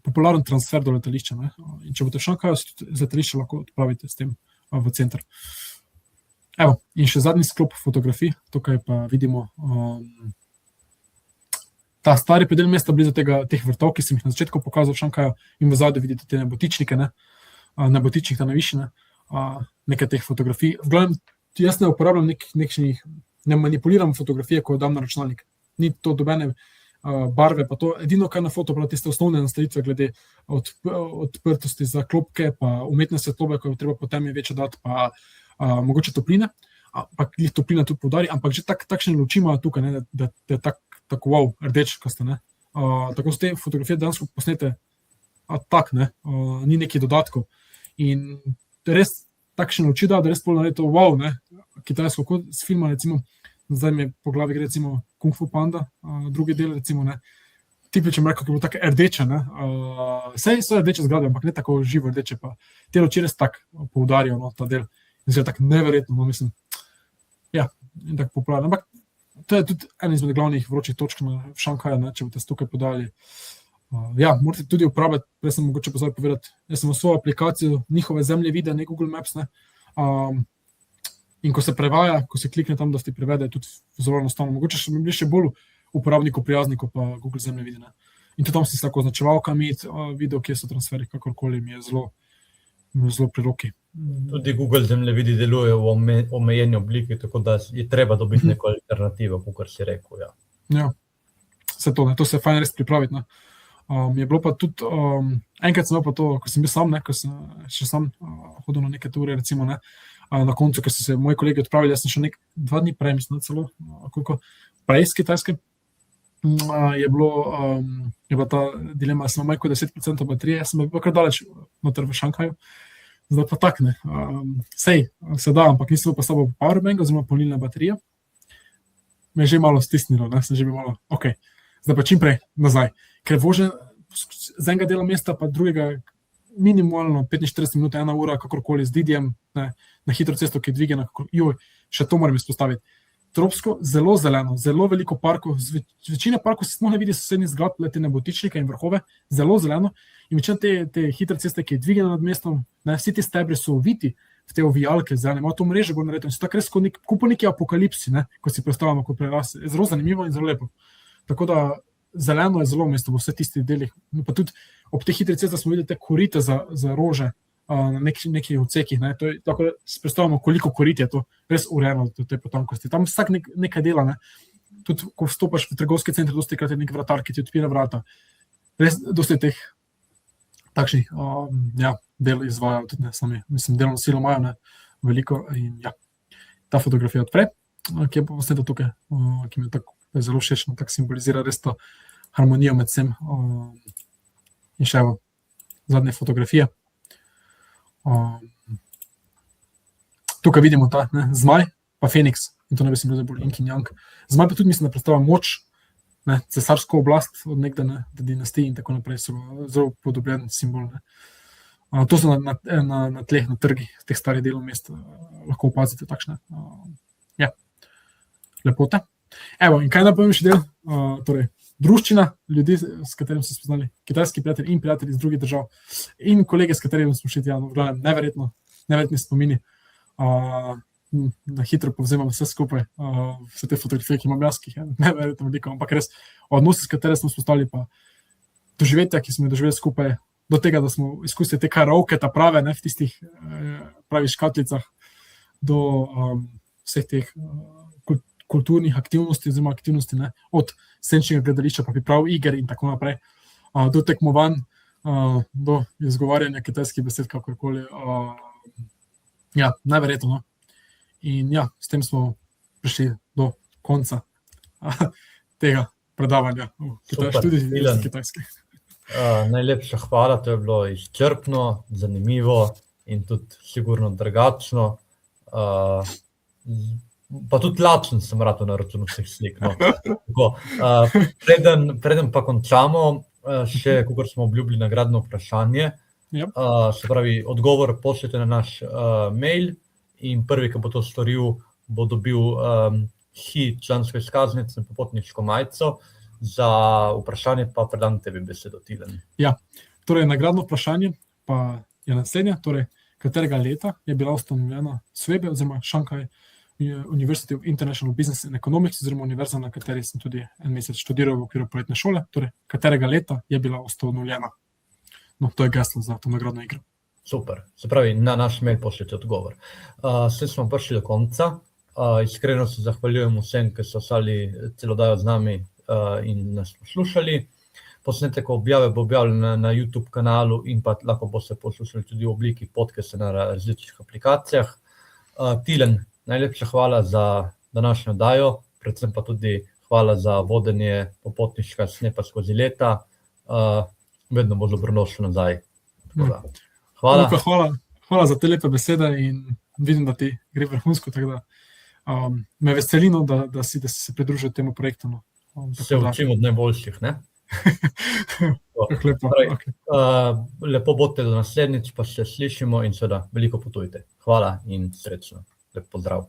popularen transfer do letališča, ne. In če boste v Šankaju, z letališča lahko odpravite s tem v center. Evo, in še zadnji sklop fotografij, tukaj pa vidimo ta stari predel mesta blizu teh vrtov, ki sem jih na začetku pokazal v Šankaju, in v zadnju vidite te nebotičnike, ne, nebotičnik tam navišči, ne, nekaj teh fotografij. V glavnem, jaz ne uporabljam ne manipuliram fotografije, ko jo dam na računalnik. Ni to dobene barve, pa to edino, kaj na fotoaparatu, tiste osnovne nastavitve glede odprtosti za klopke, pa umetne svetlobe, ko je treba potem večjo dati, pa mogoče topline, ampak jih toplina tudi poudari, ampak že takšne luči imajo tukaj, ne, da je tako wow, rdeč, ko ste, ne. Tako so te fotografije dejansko posnete tak, ne, ni nekih dodatkov. In res takšne luči da res bolj naredi to wow, ne, Kitajsko, kot s filma, recimo, zdaj mi po glavi gre recimo Kung Fu Panda, drugi del, recimo, ne, tipičem rekel, ki je bilo tako rdeče, ne, saj so rdeče zgrade, ampak ne tako živo rdeče, pa te luči res tako poudarijo, no, ta del. In se je tako neverjetno, no, mislim, ja, in tako popularno. Ampak to je tudi en izmed glavnih vročih točk v Šankaju, ne, če boste se tukaj podali. Ja, morate tudi uporabljati, prej sem mogoče pozval povedati, jaz sem v svojo aplikacijo njihove zemlje vide, ne Google Maps, ne, in ko se prevaja, ko se klikne tam, da se ti prevede, tudi zelo enostavno, mogoče še bi bili še bolj uporabniku prijazni, kot pa Google zemlje vide, ne. In tudi tam si tako označevalkami videl, kje so transferi, kakorkoli mi je zelo pri roki. Tudi Google zemljevidi deluje v omejeni obliki, tako da je treba dobiti neko alternativo, kakor si rekel, ja. Ja, vse to, ne, to se je fajn res pripraviti, ne. Je bilo pa tudi, enkrat sem imel pa to, ko sem bil sam, ne, ko sem še sam hodil na neke ture, recimo, ne, na koncu, ko so se moji kolegi odpravili, jaz sem še 2 dni prej, mislim, celo, koliko prej z Kitajske, je bila ta dilema, jaz sem imel manj kot 10% baterije, jaz sem bil kar daleč noter v Šankaju, zdaj pa tak, ne, sej, se da, ampak nisem pa s sabo powerbank, oziroma polnilna baterija, me je že malo stisnilo, ne, sem že bil malo, ok, zdaj pa čim prej nazaj, ker vožnja z enega dela mesta pa drugega minimalno 45 minut, 1 ura, kakorkoli z Didijem, ne, na hitro cesto, ki je dvigena, še to moram izpostaviti. Tropsko, zelo zeleno, zelo veliko parkov, večina parkov se sploh ne vidi sosednjih zgradb, le te nebotičnike in vrhove, zelo zeleno. In večina te hitre ceste, ki je dvigena nad mestom, ne, vsi ti stebri so oviti v te ovijalke zelene, ima to mreže gor naredjeno. So tako res kot neki apokalipsi, ne, ko si predstavljamo, ko prerasti. Je zelo zanimivo in zelo lepo. Tako da zeleno je zelo mesto v vseh tistih delih. Pa tudi ob teh hitrih cestah smo videli te korite za rože, na nekih odsekih. Ne. To je, tako da si predstavljamo, koliko korit je to res urejeno do te potankosti. Tam vsak nekaj dela. Ne. Tudi, ko vstopaš v trgovski center, dosti krat je nek vratar, ki ti odpira vrata. Res dosti teh takšnih del izvajajo tudi ne sami. Mislim, delovno silo imajo ne, veliko in ta fotografija odpre, ki je pa posneta tukaj, ki mi je tako zelo všeč, tako simbolizira res to harmonijo med vsem. In še evo, zadnje fotografije. Tukaj vidimo ta zmaj, pa Feniks, in to ne bi se bilo bolj yin in yang. Zmaj pa tudi mislim, da predstavlja moč, ne, cesarsko oblast od nekdaj dinastij in tako naprej, so zelo podoben simbol. Ne. To so na tleh, na trgih teh starih delov mesta, lahko opazite takšne lepote. Evo, in kaj najpomembnejši del, torej druščina, ljudi, s katerimi so spoznali, kitajski prijatelji in prijatelji iz drugih držav in kolege, s katerimi smo šli v glavnem, neverjetni spomini. Na hitro povzemam vse skupaj, vse te fotografije, ki imam jaz, ki je neverjetno veliko, ampak res odnosi, s katerimi smo spostavili, pa doživetja, ki smo jih doživeli skupaj, do tega, da smo izkusili te karaoke, ta prave, ne, v tistih pravih škatlicah, do vseh teh kulturnih aktivnosti, oziroma aktivnosti, ne, od senčnega gledališča, pa priprav iger in tako naprej, do tekmovanj, do izgovarjanja kitajskih besed, kakorkoli. Najverjetno. In s tem smo prišli do konca tega predavanja. Tudi iz kitajske. Najlepša hvala, to je bilo izčrpno, zanimivo in tudi sigurno drugačno. Pa tudi lačen sem rad na račun vseh slik. No. Preden pa končamo, še, kakor smo obljubili, nagradno vprašanje. Se pravi, odgovor pošljete na naš mail in prvi, ki bo to storil, bo dobil člansko izkaznico in popotniško majico. Za vprašanje pa predam tebi besedo, Tilen. Torej, nagradno vprašanje pa je naslednje, torej, katerega leta je bila ustanovljena SWEBE oziroma Shanghai University of International Business and Economics, oziroma univerza, na kateri sem tudi en mesec študiral v okviru poletne šole, torej, katerega leta je bila ustanovljena. No, to je geslo za to nagradno igro. Super, se pravi, na naš mail pošljete odgovor. Zdaj smo prišli do konca. Iskreno se zahvaljujem vsem, ki so ostali celo dajo z nami in nas poslušali. Posnetek objave bo objavljen na YouTube kanalu in pa lahko boste poslušali tudi v obliki podcasta na različnih aplikacijah. Tilen, najlepša hvala za današnjo oddajo, predvsem pa tudi hvala za vodenje popotniškega snepa skozi leta. Vedno bo dobrodošel nazaj. Hvala. Hvala za te lepe besede in vidim, da ti gre vrhunsko, tako da me veseli, da si se pridružil temu projektu. No. Se učim od najboljših, ne? Lepo. Lepo bodite do naslednjič, pa se slišimo in seveda veliko potujte. Hvala in srečno. Lep pozdrav.